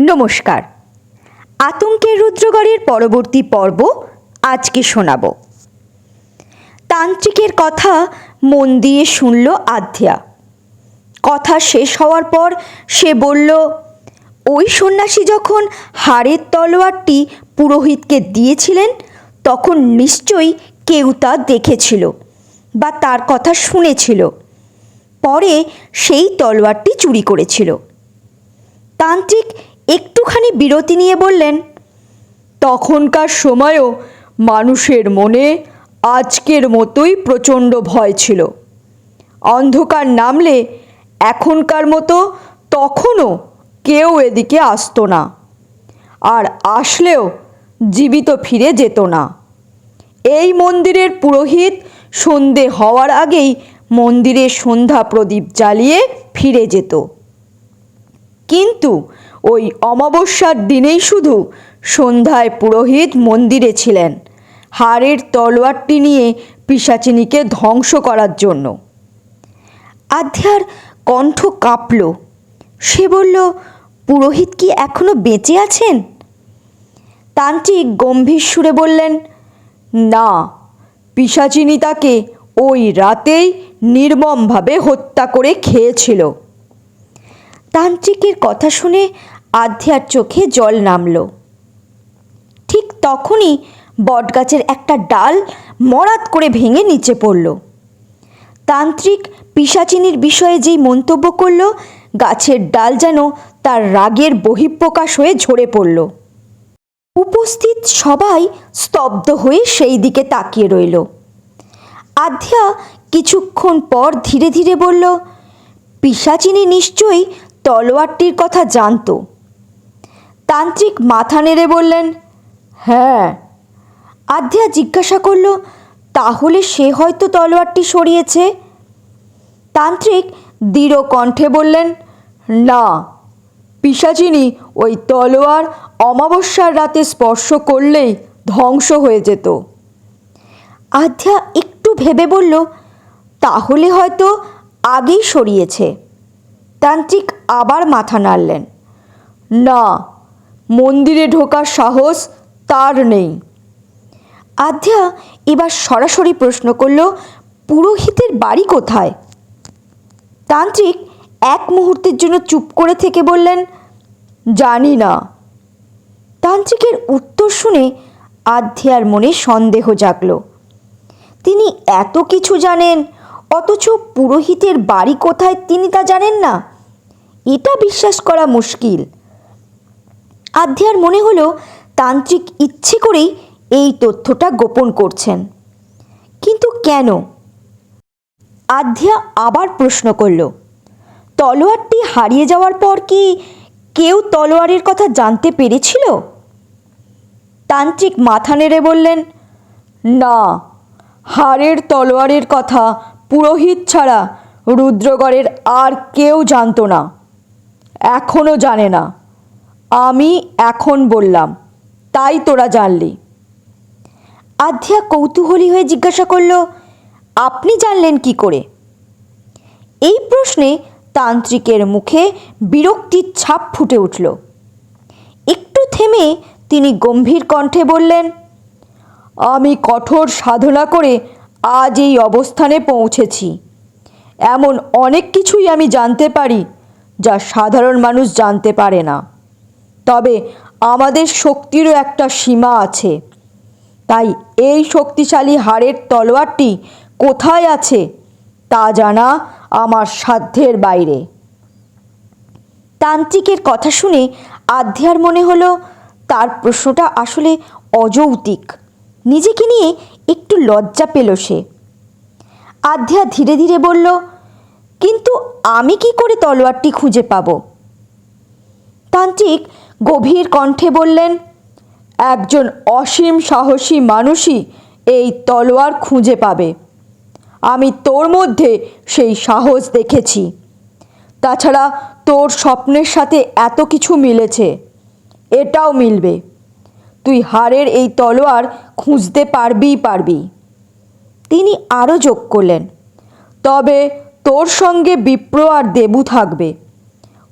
নমস্কার। আতঙ্কের রুদ্রগড়ের পরবর্তী পর্ব আজকে শোনাব। তান্ত্রিকের কথা মন দিয়ে শুনল আধ্যা। কথা শেষ হওয়ার পর সে বলল, ওই সন্ন্যাসী যখন হাড়ের তলোয়ারটি পুরোহিতকে দিয়েছিলেন তখন নিশ্চয়ই কেউ তা দেখেছিল বা তার কথা শুনেছিল, পরে সেই তলোয়ারটি চুরি করেছিল। তান্ত্রিক একটুখানি বিরতি নিয়ে বললেন, তখনকার সময়েও মানুষের মনে আজকের মতোই প্রচণ্ড ভয় ছিল। অন্ধকার নামলে এখনকার মতো তখনও কেউ এদিকে আসতো না, আর আসলেও জীবিত ফিরে যেত না। এই মন্দিরের পুরোহিত সন্ধে হওয়ার আগেই মন্দিরে সন্ধ্যা প্রদীপ জ্বালিয়ে ফিরে যেত, কিন্তু ওই অমাবস্যার দিনেই শুধু সন্ধ্যায় পুরোহিত মন্দিরে ছিলেন হাড়ের তলোয়ারটি নিয়ে পিশাচিনীকে ধ্বংস করার জন্য। আধ্যার কণ্ঠ কাঁপল। সে বলল, পুরোহিত কি এখনো বেঁচে আছেন? তান্ত্রিক গম্ভীর সুরে বললেন, না, পিশাচিনী তাকে ওই রাতেই নির্মমভাবে হত্যা করে খেয়েছিল। তান্ত্রিকের কথা শুনে আধ্যার চোখে জল নামল। ঠিক তখনই বটগাছের একটা ডাল মরাত করে ভেঙে নিচে পড়ল। তান্ত্রিক পিশাচিনীর বিষয়ে যেই মন্তব্য করল, গাছের ডাল যেন তার রাগের বহিঃপ্রকাশ হয়ে ঝরে পড়ল। উপস্থিত সবাই স্তব্ধ হয়ে সেই দিকে তাকিয়ে রইল। আধ্যা কিছুক্ষণ পর ধীরে ধীরে বলল, পিশাচিনী নিশ্চয়ই তলোয়ারটির কথা জানত। তান্ত্রিক মাথা নেড়ে বললেন, হ্যাঁ। আধ্যা জিজ্ঞাসা করল, তাহলে সে হয়তো তলোয়ারটি সরিয়েছে? তান্ত্রিক দৃঢ় কণ্ঠে বললেন, না, পিশাচিনী ওই তলোয়ার অমাবস্যার রাতে স্পর্শ করলেই ধ্বংস হয়ে যেত। আধ্যা একটু ভেবে বলল, তাহলে হয়তো আগেই সরিয়েছে। তান্ত্রিক আবার মাথা নাড়লেন, না, মন্দিরে ঢোকার সাহস তার নেই। আধ্যা এবার সরাসরি প্রশ্ন করল, পুরোহিতের বাড়ি কোথায়? তান্ত্রিক এক মুহূর্তের জন্য চুপ করে থেকে বললেন, জানি না। তান্ত্রিকের উত্তর শুনে আধ্যার মনে সন্দেহ জাগল। তিনি এত কিছু জানেন, অথচ পুরোহিতের বাড়ি কোথায় তিনি তা জানেন না। এটা বিশ্বাস করা মুশকিল। আধ্যার মনে হলো তান্ত্রিক ইচ্ছে করেই এই তথ্যটা গোপন করছেন। কিন্তু কেন? আধ্যা আবার প্রশ্ন করল, তলোয়ারটি হারিয়ে যাওয়ার পর কি কেউ তলোয়ারের কথা জানতে পেরেছিল? তান্ত্রিক মাথা নেড়ে বললেন, না, হাড়ের তলোয়ারের কথা পুরোহিত ছাড়া রুদ্রগড়ের আর কেউ জানতো না, এখনও জানে না। আমি এখন বললাম, তাই তোরা জানলি। আধ্যা কৌতূহলী হয়ে জিজ্ঞাসা করল, আপনি জানলেন কি করে? এই প্রশ্নে তান্ত্রিকের মুখে বিরক্তির ছাপ ফুটে উঠল। একটু থেমে তিনি গম্ভীর কণ্ঠে বললেন, আমি কঠোর সাধনা করে আজ এই অবস্থানে পৌঁছেছি। এমন অনেক কিছুই আমি জানতে পারি যা সাধারণ মানুষ জানতে পারে না। তবে আমাদের শক্তিরও একটা সীমা আছে। তাই এই শক্তিশালী হাড়ের তলোয়ারটি কোথায় আছে তা জানা আমার সাধ্যের বাইরে। তান্ত্রিকের কথা শুনে আধ্যার মনে হলো তার প্রশ্নটা আসলে অযৌক্তিক। নিজেকে নিয়ে একটু লজ্জা পেল সে। আধ্যা ধীরে ধীরে বলল, কিন্তু আমি কি করে তলোয়ারটি খুঁজে পাব? তান্ত্রিক গভীর কণ্ঠে বললেন, একজন অসীম সাহসী মানুষই এই তলোয়ার খুঁজে পাবে। আমি তোর মধ্যে সেই সাহস দেখেছি। তাছাড়া তোর স্বপ্নের সাথে এত কিছু মিলেছে, এটাও মিলবে। তুই হাড়ের এই তলোয়ার খুঁজতে পারবি। তিনি আরও যোগ করলেন, তবে তোর সঙ্গে বিপ্র আর দেবু থাকবে।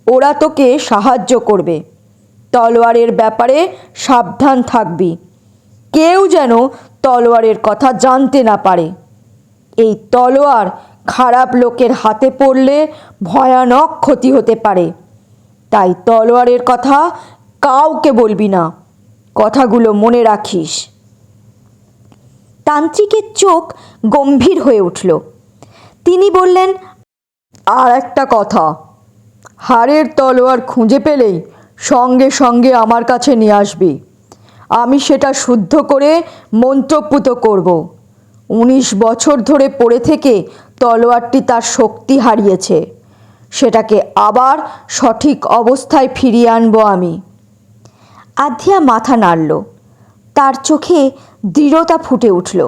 ওরা তোকে সাহায্য করবে। তলোয়ারের ব্যাপারে সাবধান থাকবি। কেউ যেন তলোয়ারের কথা জানতে না পারে। এই তলোয়ার খারাপ লোকের হাতে পড়লে ভয়ানক ক্ষতি হতে পারে। তাই তলোয়ারের কথা কাউকে বলবি না। কথাগুলো মনে রাখিস। তান্ত্রিকের চোখ গম্ভীর হয়ে উঠল। তিনি বললেন, আর একটা কথা, হাড়ের তলোয়ার খুঁজে পেলেই সঙ্গে সঙ্গে আমার কাছে নিয়ে আসবি। আমি সেটা শুদ্ধ করে মন্ত্রপুত করব। 19 বছর ধরে পড়ে থেকে তলোয়ারটি তার শক্তি হারিয়েছে। সেটাকে আবার সঠিক অবস্থায় ফিরিয়ে আনবো আমি। আধিয়া মাথা নাড়ল। তার চোখে দৃঢ়তা ফুটে উঠল।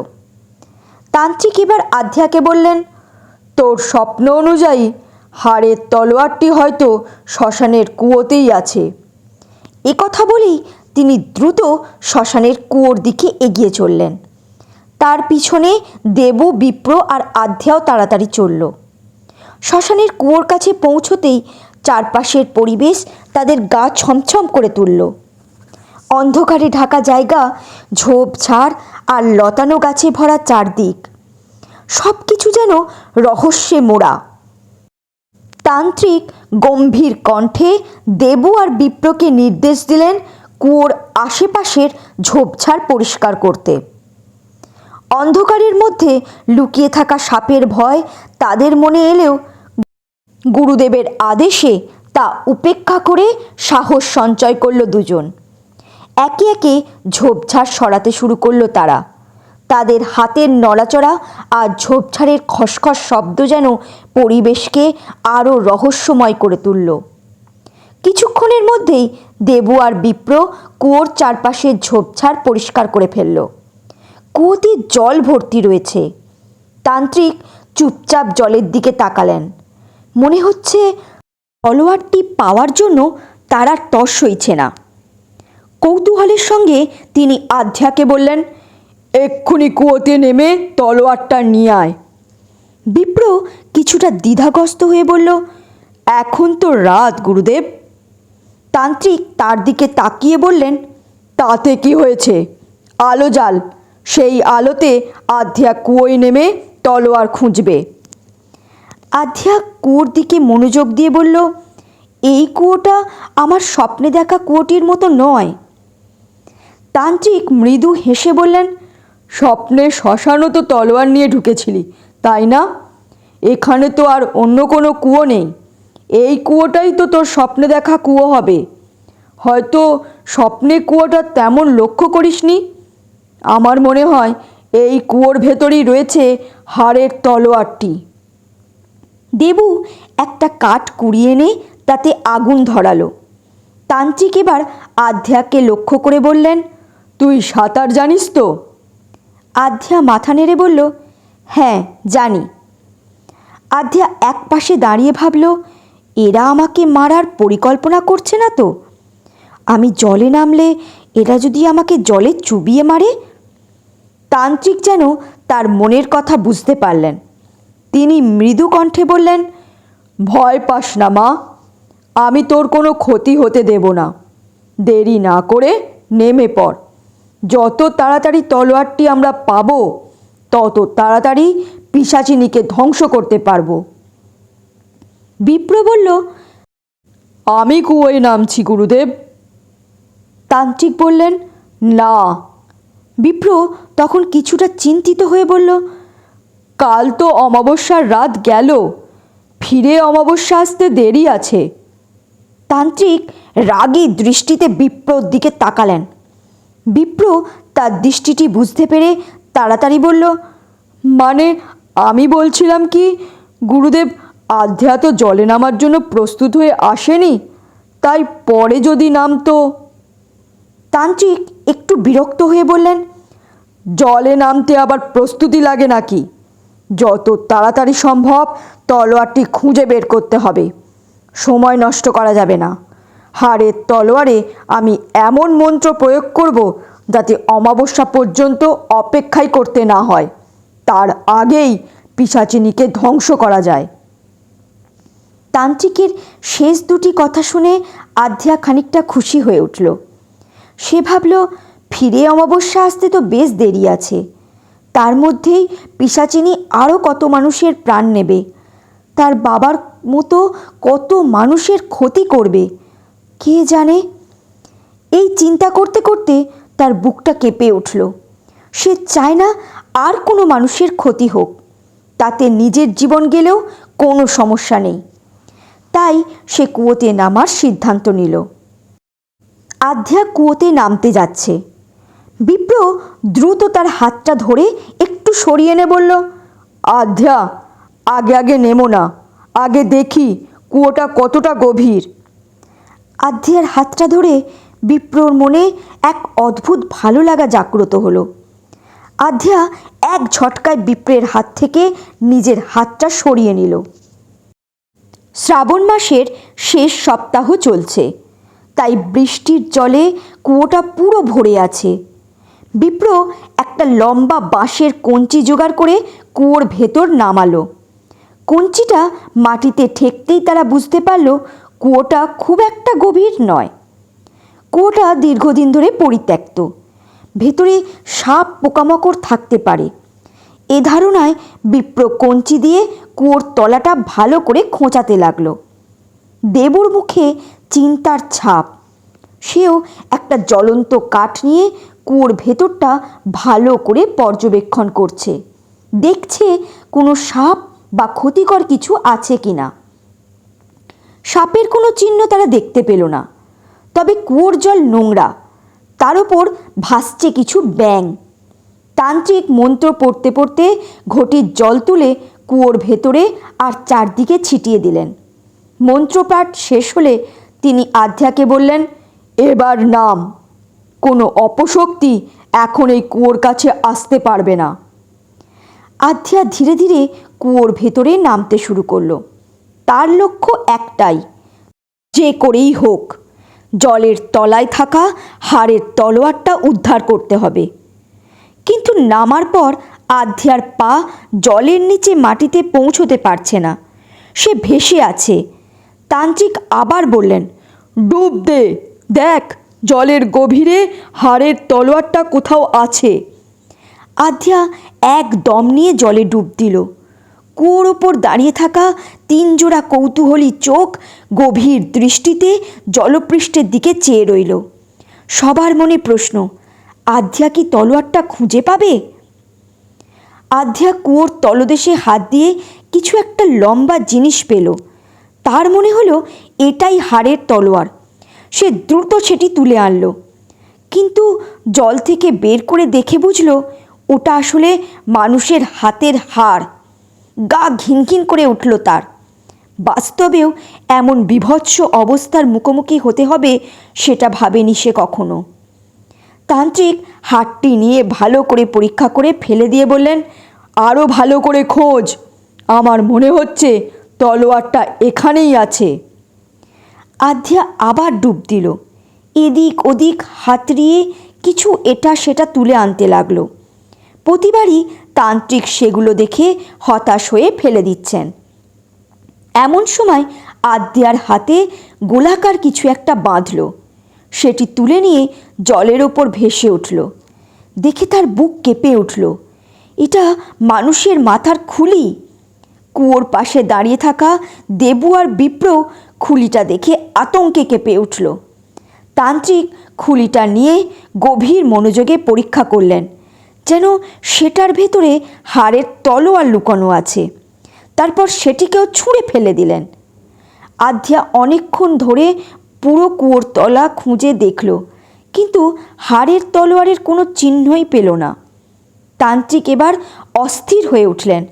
তান্ত্রিক এবার আধিয়াকে বললেন, তোর স্বপ্ন অনুযায়ী হাড়ের তলোয়ারটি হয়তো শ্মশানের কুয়োতেই আছে। এ কথা বলেই তিনি দ্রুত শ্মশানের কুয়োর দিকে এগিয়ে চললেন। তার পিছনে দেবু, বিপ্র আর আধ্যাও তাড়াতাড়ি চলল। শ্মশানের কুয়োর কাছে পৌঁছতেই চারপাশের পরিবেশ তাদের গা ছমছম করে তুলল। অন্ধকারে ঢাকা জায়গা, ঝোপঝাড় আর লতানো গাছে ভরা চারদিক, সব কিছু যেন রহস্যে মোড়া। তান্ত্রিক গম্ভীর কণ্ঠে দেবু আর বিপ্রকে নির্দেশ দিলেন কুয়োর আশেপাশের ঝোপঝাড় পরিষ্কার করতে। অন্ধকারের মধ্যে লুকিয়ে থাকা সাপের ভয় তাদের মনে এলেও গুরুদেবের আদেশে তা উপেক্ষা করে সাহস সঞ্চয় করল দুজন। একে একে ঝোপঝাড় সরাতে শুরু করলো তারা। তাদের হাতের নড়াচড়া আর ঝোপঝাড়ের খসখস শব্দ যেন পরিবেশকে আরও রহস্যময় করে তুলল। কিছুক্ষণের মধ্যেই দেবু আর বিপ্র কুয়োর চারপাশের ঝোপঝাড় পরিষ্কার করে ফেলল। কুয়োতে জল ভর্তি রয়েছে। তান্ত্রিক চুপচাপ জলের দিকে তাকালেন। মনে হচ্ছে তলোয়ারটি পাওয়ার জন্য তার আর তর সইছে না। কৌতূহলের সঙ্গে তিনি আধ্যাকে বললেন, এক্ষুনি কুয়োতে নেমে তলোয়ারটা নিয়ে আয়। বিপ্র কিছুটা দ্বিধাগ্রস্ত হয়ে বলল, এখন তো রাত গুরুদেব। তান্ত্রিক তার দিকে তাকিয়ে বললেন, তাতে কি হয়েছে? আলো জ্বাল। সেই আলোতে আধ্যা কুয়োয় নেমে তলোয়ার খুঁজবে। আধ্যা কুয়োর দিকে মনোযোগ দিয়ে বলল, এই কুয়োটা আমার স্বপ্নে দেখা কুয়োটির মতো নয়। তান্ত্রিক মৃদু হেসে বললেন, স্বপ্নে শ্মশানও তো তলোয়ার নিয়ে ঢুকেছিলি, তাই না? এখানে তো আর অন্য কোনো কুয়ো নেই। এই কুয়োটাই তো তোর স্বপ্নে দেখা কুয়ো হবে। হয়তো স্বপ্নে কুয়োটা তেমন লক্ষ্য করিসনি। আমার মনে হয় এই কুয়োর ভেতরেই রয়েছে হাড়ের তলোয়ারটি। দেবু একটা কাঠ কুড়িয়ে এনে তাতে আগুন ধরালো। তান্ত্রিক এবার আধ্যাকে লক্ষ্য করে বললেন, তুই সাঁতার জানিস তো? আধ্যা মাথা নেড়ে বলল, হ্যাঁ জানি। আধ্যা এক পাশে দাঁড়িয়ে ভাবল, এরা আমাকে মারার পরিকল্পনা করছে না তো? আমি জলে নামলে এরা যদি আমাকে জলে চুবিয়ে মারে? তান্ত্রিক যেন তার মনের কথা বুঝতে পারলেন। তিনি মৃদু কণ্ঠে বললেন, ভয় পাস না মা, আমি তোর কোনো ক্ষতি হতে দেব না। দেরি না করে নেমে পড়। যত তাড়াতাড়ি তলোয়ারটি আমরা পাবো তত তাড়াতাড়ি পিশাচিনীকে ধ্বংস করতে পারবো। বিপ্র বলল, আমি কুয়োয় নামছি গুরুদেব। তান্ত্রিক বললেন, না। বিপ্র তখন কিছুটা চিন্তিত হয়ে বলল, কাল তো অমাবস্যার রাত গেল, ফিরে অমাবস্যা আসতে দেরি আছে। তান্ত্রিক রাগী দৃষ্টিতে বিপ্রর দিকে তাকালেন। বিপ্র তার দৃষ্টিটি বুঝতে পেরে তাড়াতাড়ি বলল, মানে আমি বলছিলাম কি গুরুদেব, আধ্যা তো জলে নামার জন্য প্রস্তুত হয়ে আসেনি, তাই পরে যদি নামতো। তান্ত্রিক একটু বিরক্ত হয়ে বললেন, জলে নামতে আবার প্রস্তুতি লাগে নাকি? যত তাড়াতাড়ি সম্ভব তলোয়ারটি খুঁজে বের করতে হবে। সময় নষ্ট করা যাবে না। হাড়ের তলোয়ারে আমি এমন মন্ত্র প্রয়োগ করব যাতে অমাবস্যা পর্যন্ত অপেক্ষাই করতে না হয়, তার আগেই পিশাচিনীকে ধ্বংস করা যায়। তান্ত্রিকের শেষ দুটি কথা শুনে আধ্যা খানিকটা খুশি হয়ে উঠল। সে ভাবল, ফিরে অমাবস্যা আসতে তো বেশ দেরি আছে, তার মধ্যেই পিশাচিনী আরও কত মানুষের প্রাণ নেবে, তার বাবার মতো কত মানুষের ক্ষতি করবে কে জানে। এই চিন্তা করতে করতে তার বুকটা কেঁপে উঠল। সে চায় না আর কোনো মানুষের ক্ষতি হোক, তাতে নিজের জীবন গেলেও কোনো সমস্যা নেই। তাই সে কুয়োতে নামার সিদ্ধান্ত নিল। আধ্যা কুয়োতে নামতে যাচ্ছে। বিপ্র দ্রুত তার হাতটা ধরে একটু সরিয়ে এনে বলল, আধ্যা, আগে আগে নেমো না, আগে দেখি কুয়োটা কতটা গভীর। আধ্যার হাতটা ধরে বিপ্রর মনে এক অদ্ভুত ভালো লাগা জাগ্রত হলো। আধ্যা এক ঝটকায় বিপ্রের হাত থেকে নিজের হাতটা সরিয়ে নিল। শ্রাবণ মাসের শেষ সপ্তাহ চলছে, তাই বৃষ্টির জলে কুয়োটা পুরো ভরে আছে। বিপ্র একটা লম্বা বাঁশের কঞ্চি জোগাড় করে কুয়োর ভেতর নামালো। কঞ্চিটা মাটিতে ঠেকতেই তারা বুঝতে পারল কুয়োটা খুব একটা গভীর নয়। কুয়োটা দীর্ঘদিন ধরে পরিত্যক্ত, ভেতরে সাপ পোকামাকড় থাকতে পারে। এ ধারণায় বিপ্র কঞ্চি দিয়ে কুয়োর তলাটা ভালো করে খোঁচাতে লাগলো। দেবুর মুখে চিন্তার ছাপ। সেও একটা জ্বলন্ত কাঠ নিয়ে কুয়োর ভেতরটা ভালো করে পর্যবেক্ষণ করছে, দেখছে কোনো সাপ বা ক্ষতিকর কিছু আছে কিনা। সাপের কোনো চিহ্ন তারা দেখতে পেল না, তবে কুয়োর জল নোংরা, তার ওপর ভাসছে কিছু ব্যাঙ। তান্ত্রিক মন্ত্র পড়তে পড়তে ঘটির জল তুলে কুয়োর ভেতরে আর চারদিকে ছিটিয়ে দিলেন। মন্ত্রপাঠ শেষ হলে তিনি আধ্যাকে বললেন, এবার নাম, কোনো অপশক্তি এখন এই কুয়োর কাছে আসতে পারবে না। আধ্যা ধীরে ধীরে কুয়োর ভেতরে নামতে শুরু করলো। তার লক্ষ্য একটাই, যে করেই হোক জলের তলায় থাকা হাড়ের তলোয়ারটা উদ্ধার করতে হবে। কিন্তু নামার পর আধ্যার পা জলের নিচে মাটিতে পৌঁছতে পারছে না, সে ভেসে আছে। তান্ত্রিক আবার বললেন, ডুব দে, দেখ জলের গভীরে হাড়ের তলোয়ারটা কোথাও আছে। আধ্যা এক দম নিয়ে জলে ডুব দিল। কুয়োর ওপর দাঁড়িয়ে থাকা 3 জোড়া কৌতূহলী চোখ গভীর দৃষ্টিতে জলপৃষ্ঠের দিকে চেয়ে রইল। সবার মনে প্রশ্ন, আধ্যা কি তলোয়ারটা খুঁজে পাবে? আধ্যা কুয়োর তলদেশে হাত দিয়ে কিছু একটা লম্বা জিনিস পেল। তার মনে হলো এটাই হাড়ের তলোয়ার। সে দ্রুত সেটি তুলে আনলো, কিন্তু জল থেকে বের করে দেখে বুঝল ওটা আসলে মানুষের হাতের হাড়। গা ঘিনঘিন করে উঠল তার। বাস্তবেও এমন বীভৎস অবস্থার মুখোমুখি হতে হবে সেটা ভাবেনি সে কখনো। তান্ত্রিক হাড়টি নিয়ে ভালো করে পরীক্ষা করে ফেলে দিয়ে বললেন, আরও ভালো করে খোঁজ, আমার মনে হচ্ছে তলোয়ারটা এখানেই আছে। আধ্যা আবার ডুব দিল। এদিক ওদিক হাতড়িয়ে কিছু এটা সেটা তুলে আনতে লাগলো। প্রতিবারই তান্ত্রিক সেগুলো দেখে হতাশ হয়ে ফেলে দিচ্ছেন। এমন সময় আদ্যার হাতে গোলাকার কিছু একটা বাঁধল। সেটি তুলে নিয়ে জলের ওপর ভেসে উঠল। দেখে তার বুক কেঁপে উঠল। এটা মানুষের মাথার খুলি। কুয়োর পাশে দাঁড়িয়ে থাকা দেবু আর বিপ্র খুলিটা দেখে আতঙ্কে কেঁপে উঠল। তান্ত্রিক খুলিটা নিয়ে গভীর মনোযোগে পরীক্ষা করলেন, যেন সেটার ভেতরে হাড়ের তলোয়ার লুকানো আছে। তারপর সেটিকেও ছুঁড়ে ফেলে দিলেন। আধ্যা অনেকক্ষণ ধরে পুরো কুয়োর তলা খুঁজে দেখল, কিন্তু হাড়ের তলোয়ারের কোনো চিহ্নই পেল না। তান্ত্রিক এবার অস্থির হয়ে উঠলেন।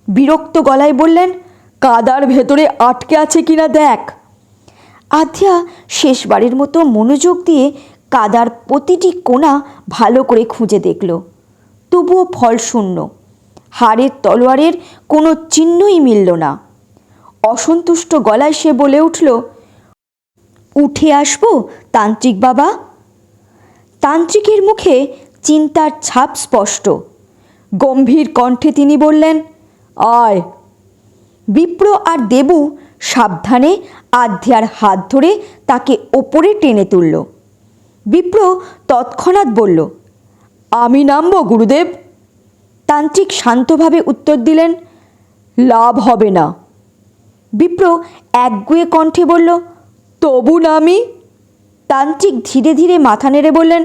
বিরক্ত গলায় বললেন, কাদার ভেতরে আটকে আছে কিনা দেখ। আধ্যা শেষবারের মতো মনোযোগ দিয়ে কাদার প্রতিটি কোণা ভালো করে খুঁজে দেখল, তবুও ফল শূন্য। হাড়ের তলোয়ারের কোনো চিহ্নই মিলল না। অসন্তুষ্ট গলায় সে বলে উঠল, উঠে আসবো তান্ত্রিক বাবা? তান্ত্রিকের মুখে চিন্তার ছাপ স্পষ্ট। গম্ভীর কণ্ঠে তিনি বললেন, আয়। বিপ্র আর দেবু সাবধানে আধ্যার হাত ধরে তাকে ওপরে টেনে তুলল। বিপ্র তৎক্ষণাৎ বলল, আমি নামবো গুরুদেব? তান্ত্রিক শান্তভাবে উত্তর দিলেন, লাভ হবে না। বিপ্র একগুঁয়ে কণ্ঠে বলল, তবু নামি। তান্ত্রিক ধীরে ধীরে মাথা নেড়ে বললেন,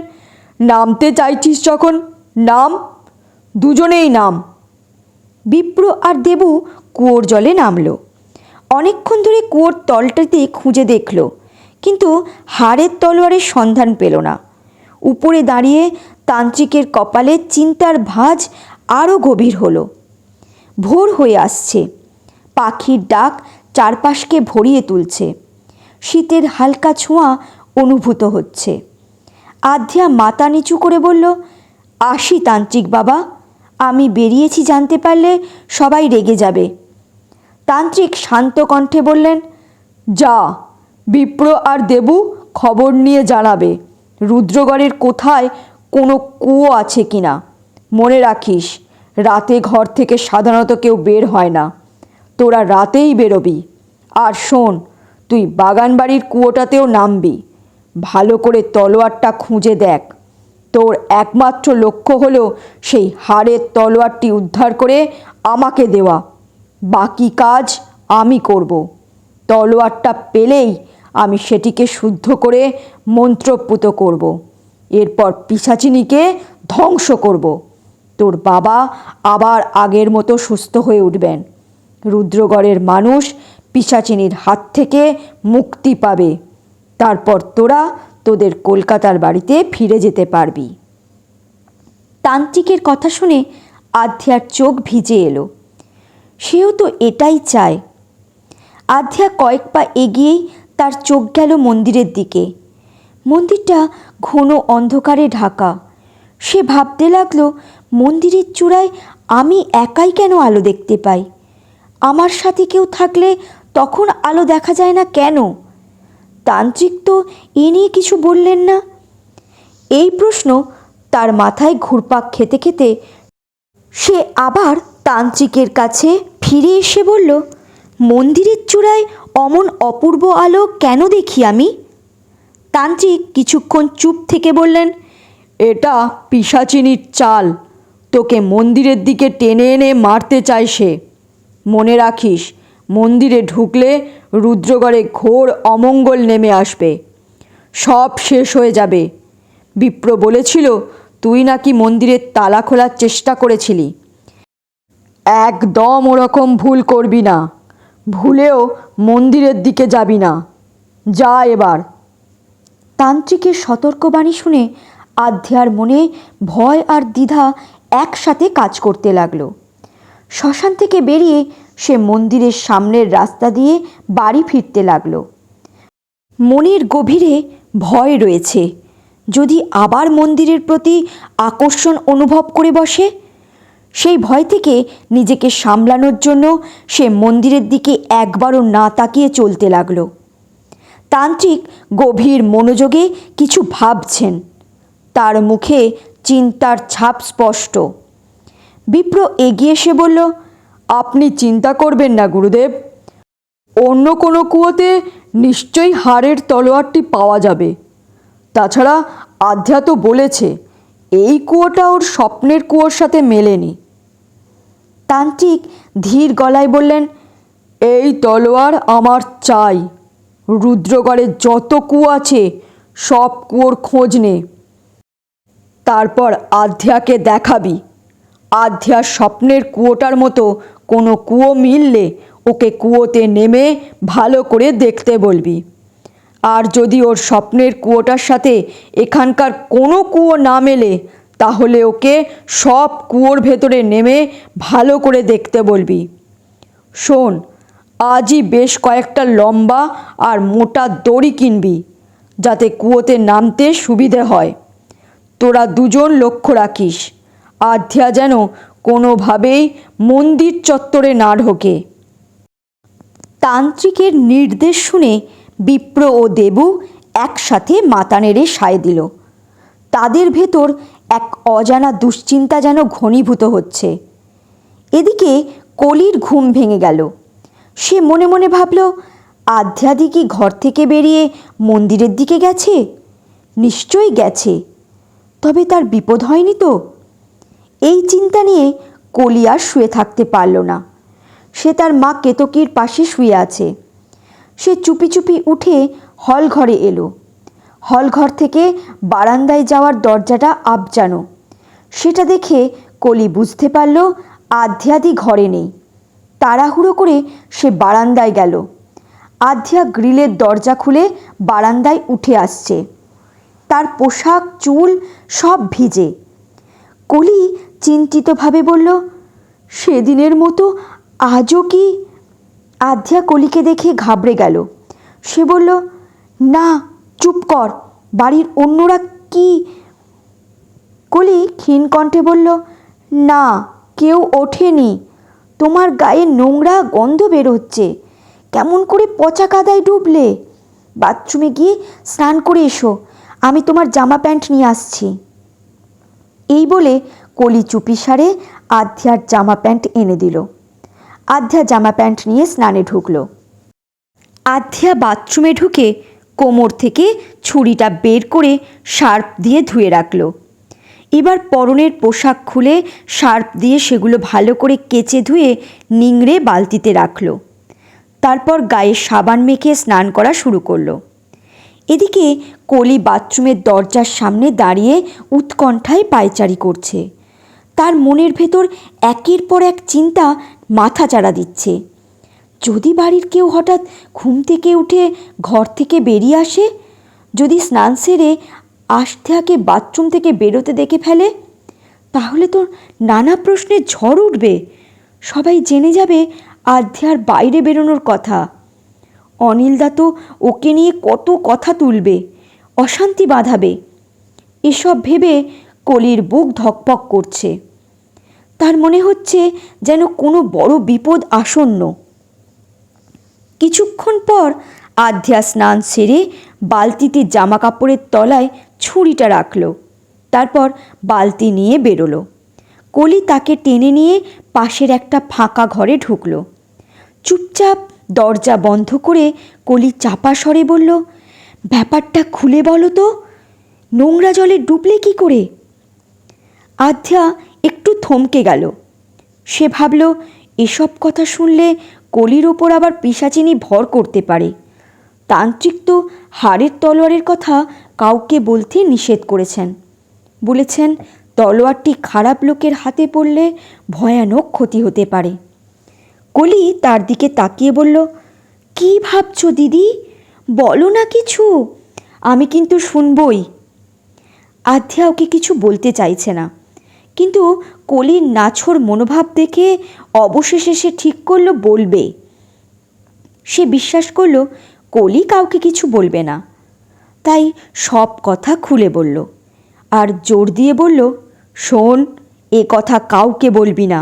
নামতে চাইছিস যখন নাম, দুজনেই নাম। বিপ্র আর দেবু কুয়োর জলে নামল। অনেকক্ষণ ধরে কুয়োর তলটাতে খুঁজে দেখল, কিন্তু হাড়ের তলোয়ারের সন্ধান পেল না। উপরে দাঁড়িয়ে তান্ত্রিকের কপালে চিন্তার ভাঁজ আরও গভীর হলো। ভোর হয়ে আসছে, পাখির ডাক চারপাশকে ভরিয়ে তুলছে, শীতের হালকা ছোঁয়া অনুভূত হচ্ছে। আধ্যা মাথা নিচু করে বলল, আসি তান্ত্রিক বাবা, আমি বেরিয়েছি জানতে পারলে সবাই রেগে যাবে। তান্ত্রিক শান্ত কণ্ঠে বললেন, যা, বিপ্র আর দেবু খবর নিয়ে জানাবে রুদ্রগড়ের কোথায় কোনো কুয়ো আছে কিনা। মনে রাখিস, রাতে ঘর থেকে সাধারণত কেউ বের হয় না, তোরা রাতেই বেরোবি। আর শোন, তুই বাগানবাড়ির কুয়োটাতেও নামবি। ভালো করে তলোয়ারটা খুঁজে দেখ। তোর একমাত্র লক্ষ্য হলো সেই হাড়ের তলোয়ারটি উদ্ধার করে আমাকে দেওয়া। বাকি কাজ আমি করব। তলোয়ারটা পেলেই আমি সেটিকে শুদ্ধ করে মন্ত্রপুত করব। এরপর পিশাচিনীকে ধ্বংস করব। তোর বাবা আবার আগের মতো সুস্থ হয়ে উঠবেন। রুদ্রগড়ের মানুষ পিশাচিনীর হাত থেকে মুক্তি পাবে। তারপর তোরা তোদের কলকাতার বাড়িতে ফিরে যেতে পারবি। তান্ত্রিকের কথা শুনে আধ্যার চোখ ভিজে এলো। সেও তো এটাই চায়। আধ্যা কয়েক পা এগিয়েই তার চোখ গেল মন্দিরের দিকে। মন্দিরটা ঘন অন্ধকারে ঢাকা। সে ভাবতে লাগলো, মন্দিরের চূড়ায় আমি একাই কেন আলো দেখতে পাই? আমার সাথে কেউ থাকলে তখন আলো দেখা যায় না কেন? তান্ত্রিক তো এ নিয়ে কিছু বললেন না। এই প্রশ্ন তার মাথায় ঘুরপাক খেতে খেতে সে আবার তান্ত্রিকের কাছে ফিরে এসে বলল, মন্দিরের চূড়ায় অমন অপূর্ব আলো কেন দেখি আমি? তান্ত্রিক কিছুক্ষণ চুপ থেকে বললেন, এটা পিশাচিনীর চাল। তোকে মন্দিরের দিকে টেনে এনে মারতে চায় সে। মনে রাখিস, মন্দিরে ঢুকলে রুদ্রগড়ে ঘোর অমঙ্গল নেমে আসবে, সব শেষ হয়ে যাবে। বিপ্র বলেছিল তুই নাকি মন্দিরের তালা খোলার চেষ্টা করেছিলি। একদম ওরকম ভুল করবি না। ভুলেও মন্দিরের দিকে যাবি না। যা এবার। তান্ত্রিকের সতর্কবাণী শুনে আধ্যার মনে ভয় আর দ্বিধা একসাথে কাজ করতে লাগলো। শ্মশান থেকে বেরিয়ে সে মন্দিরের সামনের রাস্তা দিয়ে বাড়ি ফিরতে লাগলো। মনের গভীরে ভয় রয়েছে, যদি আবার মন্দিরের প্রতি আকর্ষণ অনুভব করে বসে। সেই ভয় থেকে নিজেকে সামলানোর জন্য সে মন্দিরের দিকে একবারও না তাকিয়ে চলতে লাগলো। তান্ত্রিক গভীর মনোযোগে কিছু ভাবছেন, তার মুখে চিন্তার ছাপ স্পষ্ট। বিপ্র এগিয়ে এসে বলল, আপনি চিন্তা করবেন না গুরুদেব, অন্য কোনো কুয়োতে নিশ্চয়ই হাড়ের তলোয়ারটি পাওয়া যাবে। তাছাড়া আধ্যা তো বলেছে এই কুয়োটা ওর স্বপ্নের কুয়োর সাথে মেলেনি। তান্ত্রিক ধীর গলায় বললেন, এই তলোয়ার আমার চাই। রুদ্রগড়ে যত কুয়ো আছে সব কুয়োর খোঁজ নে, তারপর আধ্যাকে দেখাবি। আধ্যার স্বপ্নের কুয়োটার মতো কোনো কুয়ো মিললে ওকে কুয়োতে নেমে ভালো করে দেখতে বলবি। আর যদি ওর স্বপ্নের কুয়োটার সাথে এখানকার কোনো কুয়ো না মেলে, তাহলে ওকে সব কুয়োর ভেতরে নেমে ভালো করে দেখতে বলবি। শোন, আজই বেশ কয়েকটা লম্বা আর মোটা দড়ি কিনবি, যাতে কুয়োতে নামতে সুবিধে হয়। তোরা দুজন লক্ষ্য রাখিস, আধ্যা যেন কোনোভাবেই মন্দির চত্বরে না ঢোকে। তান্ত্রিকের নির্দেশ শুনে বিপ্র ও দেবু একসাথে মাথা নেড়ে সায় দিল। তাদের ভেতর এক অজানা দুশ্চিন্তা যেন ঘনীভূত হচ্ছে। এদিকে কলির ঘুম ভেঙে গেল। সে মনে মনে ভাবল, আধ্যাদি কি ঘর থেকে বেরিয়ে মন্দিরের দিকে গেছে? নিশ্চয়ই গেছে, তবে তার বিপদ হয়নি তো? এই চিন্তা নিয়ে কলি আর শুয়ে থাকতে পারল না। সে তার মা কেতকীর পাশে শুয়ে আছে। সে চুপি চুপি উঠে হল ঘরে এলো। হল ঘর থেকে বারান্দায় যাওয়ার দরজাটা আবজানো। সেটা দেখে কলি বুঝতে পারল আধ্যাদি ঘরে নেই। তাড়াহুড়ো করে সে বারান্দায় গেল। আধ্যা গ্রিলের দরজা খুলে বারান্দায় উঠে আসছে। তার পোশাক চুল সব ভিজে। কলি চিন্তিতভাবে বলল, সেদিনের মতো আজও কি? আধ্যা কলিকে দেখে ঘাবড়ে গেল। সে বলল, না, চুপ কর, বাড়ির অন্যরা কি? কলি ক্ষীণ কণ্ঠে বলল, না, কেউ ওঠেনি। তোমার গায়ে নোংরা গন্ধ বেরোচ্ছে। কেমন করে পচা কাদায় ডুবলে? বাথরুমে গিয়ে স্নান করে এসো, আমি তোমার জামা প্যান্ট নিয়ে আসছি। এই বলে কলি চুপিসারে আধ্যার জামা প্যান্ট এনে দিল। আধ্যা জামা প্যান্ট নিয়ে স্নানে ঢুকল। আধ্যা বাথরুমে ঢুকে কোমর থেকে ছুরিটা বের করে শার্প দিয়ে ধুয়ে রাখল। এবার পরনের পোশাক খুলে শার্প দিয়ে সেগুলো ভালো করে কেচে ধুয়ে নিংড়ে বালতিতে রাখল। তারপর গায়ে সাবান মেখে স্নান করা শুরু করলো। এদিকে কলি বাথরুমের দরজার সামনে দাঁড়িয়ে উৎকণ্ঠায় পায়চারি করছে। তার মনের ভেতর একের পর এক চিন্তা মাথাচাড়া দিচ্ছে। যদি বাড়ির কেউ হঠাৎ ঘুম থেকে উঠে ঘর থেকে বেরিয়ে আসে, যদি স্নান সেরে আধ্যাকে বাথরুম থেকে বেরোতে দেখে ফেলে, তাহলে তো নানা প্রশ্নের ঝড় উঠবে। সবাই জেনে যাবে আধ্যার বাইরে বেরোনোর কথা। অনিলদা তো ওকে নিয়ে কত কথা তুলবে, অশান্তি বাঁধাবে। এসব ভেবে কলির বুক ধকপক করছে। তার মনে হচ্ছে যেন কোনো বড় বিপদ আসন্ন। কিছুক্ষণ পর আধ্যা স্নান সেরে বালতিতে জামা কাপড়ের তলায় ছুরিটা রাখল। তারপর বালতি নিয়ে বেরোলো। কলি তাকে টেনে নিয়ে পাশের একটা ফাঁকা ঘরে ঢুকল। চুপচাপ দরজা বন্ধ করে কলি চাপা স্বরে বলল, ব্যাপারটা খুলে বলো তো, নোংরা জলে ডুবলে কি করে? আধ্যা একটু থমকে গেল। সে ভাবল, এসব কথা শুনলে কলির ওপর আবার পিশাচিনী ভর করতে পারে। তান্ত্রিক তো হাড়ের তলোয়ারের কথা কাউকে বলতে নিষেধ করেছেন। বলেছেন তলোয়ারটি খারাপ লোকের হাতে পড়লে ভয়ানক ক্ষতি হতে পারে। কলি তার দিকে তাকিয়ে বলল, কি ভাবছো দিদি? বলো না কিছু, আমি কিন্তু শুনবই। আধ্যা ওকে কিছু বলতে চাইছে না, কিন্তু কলির নাছোড় মনোভাব দেখে অবশেষে সে ঠিক করলো বলবে। সে বিশ্বাস করলো কলি কাউকে কিছু বলবে না, তাই সব কথা খুলে বলল আর জোর দিয়ে বলল, শোন, এ কথা কাউকে বলবি না,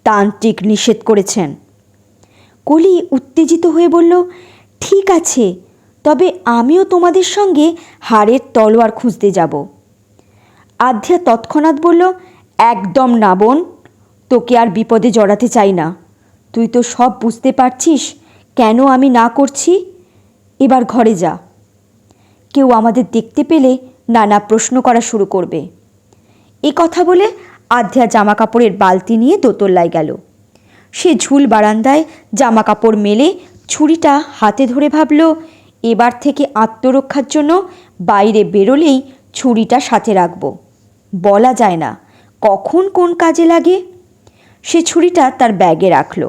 তান্ত্রিক নিষেধ করেছেন। কলি উত্তেজিত হয়ে বলল, ঠিক আছে, তবে আমিও তোমাদের সঙ্গে হাড়ের তলোয়ার খুঁজতে যাব। আধ্যা তৎক্ষণাৎ বলল, একদম না বোন, তোকে আর বিপদে জড়াতে চাই না। তুই তো সব বুঝতে পারছিস কেন আমি না করছি। এবার ঘরে যা। কেউ আমাদের দেখতে পেলে নানা প্রশ্ন করা শুরু করবে। এ কথা বলে আধ্যা জামা কাপড়ের বালতি নিয়ে দোতলায় গেল। সে ঝুল বারান্দায় জামা কাপড় মেলে ছুরিটা হাতে ধরে ভাবল, এবার থেকে আত্মরক্ষার জন্য বাইরে বেরোলেই ছুরিটা সাথে রাখব। বলা যায় না কখন কোন কাজে লাগে। সে ছুরিটা তার ব্যাগে রাখল।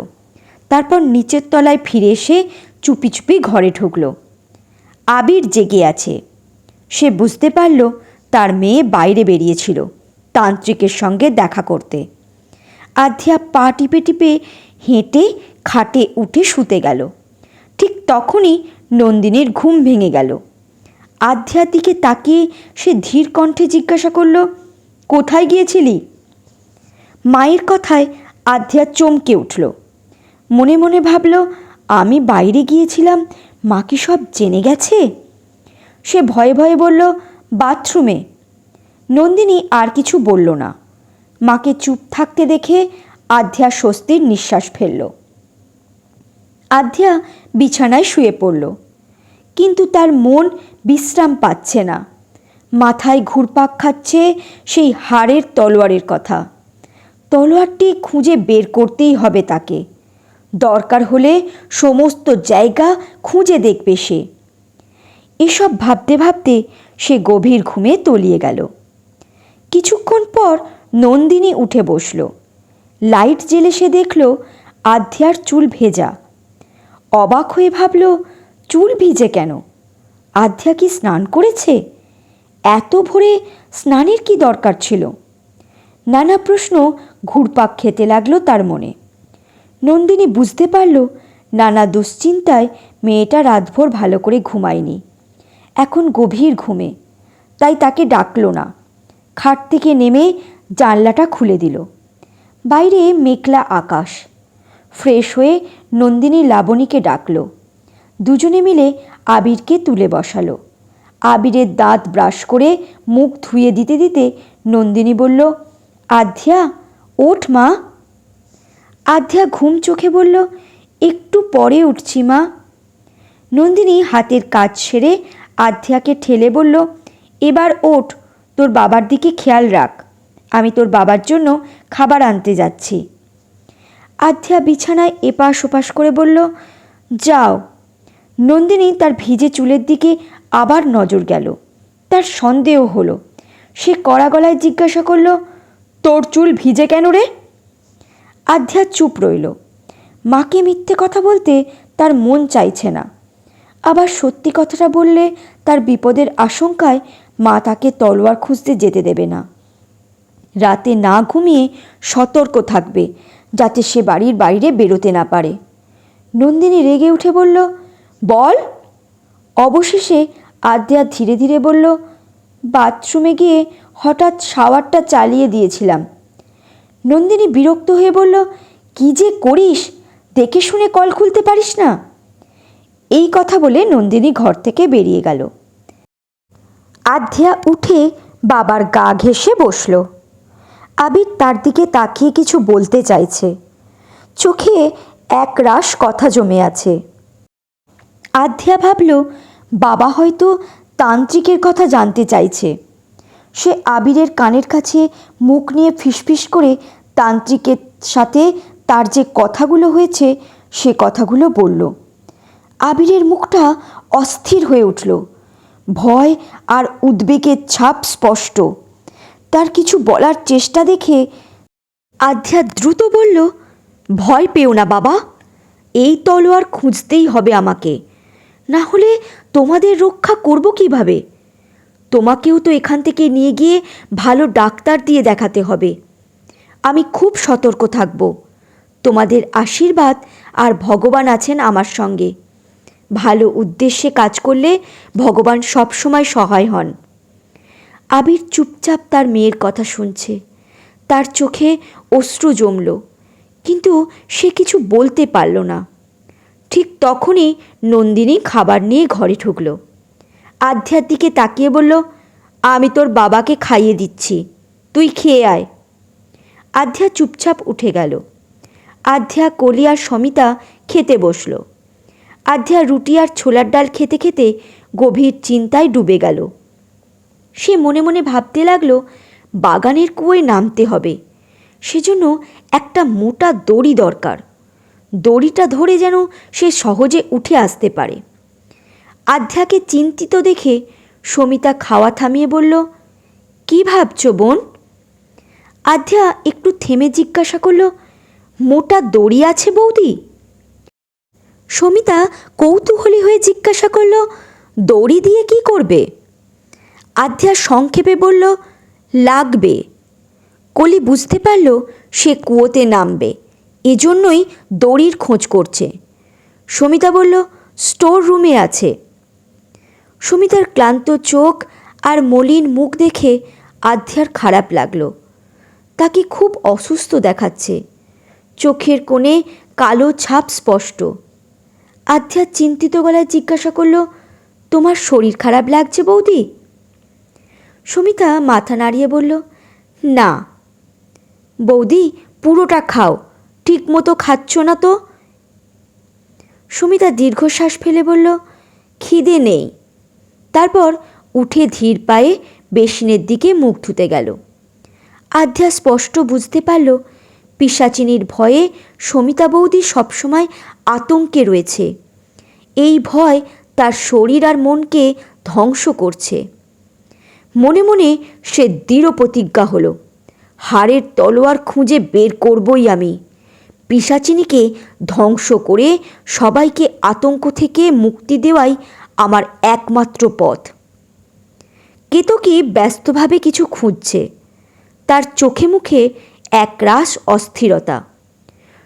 তারপর নিচের তলায় ফিরে এসে চুপি চুপি ঘরে ঢুকল। আবির জেগে আছে। সে বুঝতে পারল তার মেয়ে বাইরে বেরিয়েছিল তান্ত্রিকের সঙ্গে দেখা করতে। আধ্যা পা টিপে টিপে হেঁটে খাটে উঠে শুতে গেল। ঠিক তখনই নন্দিনীর ঘুম ভেঙে গেল। আধ্যার দিকে তাকিয়ে সে ধীর কণ্ঠে জিজ্ঞাসা করল, কোথায় গিয়েছিলি? মায়ের কথায় আধ্যা চমকে উঠল। মনে মনে ভাবল, আমি বাইরে গিয়েছিলাম, মা কি সব জেনে গেছে? সে ভয়ে ভয়ে বলল, বাথরুমে। নন্দিনী আর কিছু বলল না। মাকে চুপ থাকতে দেখে আধ্যা স্বস্তির নিঃশ্বাস ফেলল। আধ্যা বিছানায় শুয়ে পড়ল, কিন্তু তার মন বিশ্রাম পাচ্ছে না। মাথায় ঘুরপাক খাচ্ছে সেই হাড়ের তলোয়ারের কথা। তলোয়ারটি খুঁজে বের করতেই হবে তাকে। দরকার হলে সমস্ত জায়গা খুঁজে দেখবে সে। এসব ভাবতে ভাবতে সে গভীর ঘুমে তলিয়ে গেল। কিছুক্ষণ পর নন্দিনী উঠে বসল। লাইট জ্বেলে সে দেখল আধ্যার চুল ভেজা। অবাক হয়ে ভাবল, চুল ভিজে কেন? আধ্যা কি স্নান করেছে? এত ভোরে স্নানের কি দরকার ছিল? নানা প্রশ্ন ঘুরপাক খেতে লাগলো তার মনে। নন্দিনী বুঝতে পারল নানা দুশ্চিন্তায় মেয়েটা রাতভর ভালো করে ঘুমায়নি, এখন গভীর ঘুমে। তাই তাকে ডাকল না। খাট থেকে নেমে জানলাটা খুলে দিল। বাইরে মেঘলা আকাশ। ফ্রেশ হয়ে নন্দিনী লাবণীকে ডাকল। দুজনে মিলে আবিরকে তুলে বসালো। আবিরের দাঁত ব্রাশ করে মুখ ধুয়ে দিতে দিতে নন্দিনী বলল, আধ্যা ওঠ মা। আধ্যা ঘুম চোখে বলল, একটু পরে উঠছি মা। নন্দিনী হাতের কাজ সেরে আধ্যাকে ঠেলে বলল, এবার ওঠ, তোর বাবার দিকে খেয়াল রাখ, আমি তোর বাবার জন্য খাবার আনতে যাচ্ছি। আধ্যা বিছানায় এপাশ ওপাশ করে বলল, যাও। নন্দিনী তার ভিজে চুলের দিকে আবার নজর গেল। তার সন্দেহ হলো। সে কড়া গলায় জিজ্ঞাসা করল, তোর চুল ভিজে কেন রে? আধ্যা চুপ রইল। মাকে মিথ্যে কথা বলতে তার মন চাইছে না। আবার সত্যি কথাটা বললে তার বিপদের আশঙ্কায় মা তাকে তলোয়ার খুঁজতে যেতে দেবে না। রাতে না ঘুমিয়ে সতর্ক থাকবে যাতে সে বাড়ির বাইরে বেরোতে না পারে। নন্দিনী রেগে উঠে বলল, বল। অবশেষে আদ্যা ধীরে ধীরে বলল, বাথরুমে গিয়ে হঠাৎ শাওয়ারটা চালিয়ে দিয়েছিলাম। নন্দিনী বিরক্ত হয়ে বলল, কি যে করিস, দেখে শুনে কল খুলতে পারিস না? এই কথা বলে নন্দিনী ঘর থেকে বেরিয়ে গেল। আধ্যা উঠে বাবার গা ঘেঁষে বসল। আবির তার দিকে তাকিয়ে কিছু বলতে চাইছে। চোখে এক রাশ কথা জমে আছে। আধ্যা ভাবল, বাবা হয়তো তান্ত্রিকের কথা জানতে চাইছে। সে আবিরের কানের কাছে মুখ নিয়ে ফিসফিস করে তান্ত্রিকের সাথে তার যে কথাগুলো হয়েছে সে কথাগুলো বলল। আবিরের মুখটা অস্থির হয়ে উঠল। ভয় আর উদ্বেগের ছাপ স্পষ্ট। তার কিছু বলার চেষ্টা দেখে আধ্যা দ্রুত বলল, ভয় পেও না বাবা, এই তলোয়ার খুঁজতেই হবে আমাকে, না হলে তোমাদের রক্ষা করব কিভাবে? তোমাকেও তো এখান থেকে নিয়ে গিয়ে ভালো ডাক্তার দিয়ে দেখাতে হবে। আমি খুব সতর্ক থাকব। তোমাদের আশীর্বাদ আর ভগবান আছেন আমার সঙ্গে। ভালো উদ্দেশ্যে কাজ করলে ভগবান সবসময় সহায় হন। আবির চুপচাপ তার মেয়ের কথা শুনছে। তার চোখে অশ্রু জমল, কিন্তু সে কিছু বলতে পারল না। ঠিক তখনই নন্দিনী খাবার নিয়ে ঘরে ঢুকল। আধ্যার দিকে তাকিয়ে বলল, আমি তোর বাবাকে খাইয়ে দিচ্ছি, তুই খেয়ে আয়। আধ্যা চুপচাপ উঠে গেল। আধ্যা, কলি আর সমিতা খেতে বসল। আধ্যা রুটি আর ছোলার ডাল খেতে খেতে গভীর চিন্তায় ডুবে গেল। সে মনে মনে ভাবতে লাগলো, বাগানের কুয়োয় নামতে হবে, সেজন্য একটা মোটা দড়ি দরকার। দড়িটা ধরে যেন সে সহজে উঠে আসতে পারে। আধ্যাকে চিন্তিত দেখে সমিতা খাওয়া থামিয়ে বলল, কি ভাবছ বোন? আধ্যা একটু থেমে জিজ্ঞাসা করল, মোটা দড়ি আছে বৌদি? সমিতা কৌতূহলী হয়ে জিজ্ঞাসা করল, দড়ি দিয়ে কি করবে? আধ্যা সংক্ষেপে বলল, লাগবে। কলি বুঝতে পারল সে কুয়োতে নামবে, এজন্যই দড়ির খোঁজ করছে। সমিতা বলল, স্টোর রুমে আছে। সমিতার ক্লান্ত চোখ আর মলিন মুখ দেখে আধ্যার খারাপ লাগলো। তাকে খুব অসুস্থ দেখাচ্ছে। চোখের কোণে কালো ছাপ স্পষ্ট। আধ্যা চিন্তিত গলায় জিজ্ঞাসা করল, তোমার শরীর খারাপ লাগছে বৌদি? সমিতা মাথা নাড়িয়ে বলল, না। বৌদি পুরোটা খাও, ঠিক মতো খাচ্ছ না তো। সুমিতা দীর্ঘশ্বাস ফেলে বলল, খিদে নেই। তারপর উঠে ধীর পায়ে বেসিনের দিকে মুখ ধুতে গেল। আধ্যা স্পষ্ট বুঝতে পারল পিশাচিনীর ভয়ে সমিতা বৌদি সবসময় আতঙ্কে রয়েছে। এই ভয় তার শরীর আর মনকে ধ্বংস করছে। মনে মনে সে দৃঢ় প্রতিজ্ঞা হলো, হাড়ের তলোয়ার খুঁজে বের করবই আমি। পিশাচিনীকে ধ্বংস করে সবাইকে আতঙ্ক থেকে মুক্তি দেওয়াই আমার একমাত্র পথ। কেতকী ব্যস্তভাবে কিছু খুঁজছে। তার চোখে মুখে একরাশ অস্থিরতা।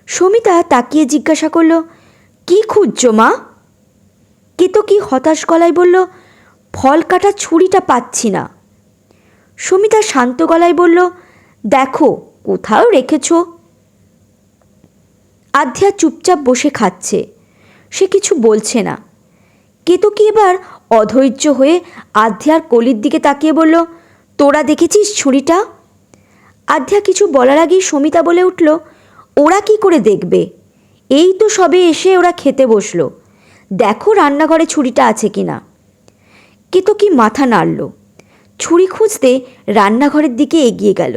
সমিতা তাকিয়ে জিজ্ঞাসা করল, কি খুঁজছো মা? কেতকী হতাশ গলায় বলল, ফল কাটা ছুরিটা পাচ্ছি না। সমিতা শান্ত গলায় বলল, দেখো কোথাও রেখেছ। আধ্যা চুপচাপ বসে খাচ্ছে, সে কিছু বলছে না। কেতকী এবার অধৈর্য হয়ে আধ্যার কলির দিকে তাকিয়ে বলল, তোরা দেখেছিস ছুরিটা? আধ্যা কিছু বলার আগেই সমিতা বলে উঠল, ওরা কি করে দেখবে? এই তো সবে এসে ওরা খেতে বসলো, দেখো রান্নাঘরে ছুরিটা আছে কিনা। কেতকী মাথা নাড়ল, ছুরি খুঁজতে রান্নাঘরের দিকে এগিয়ে গেল।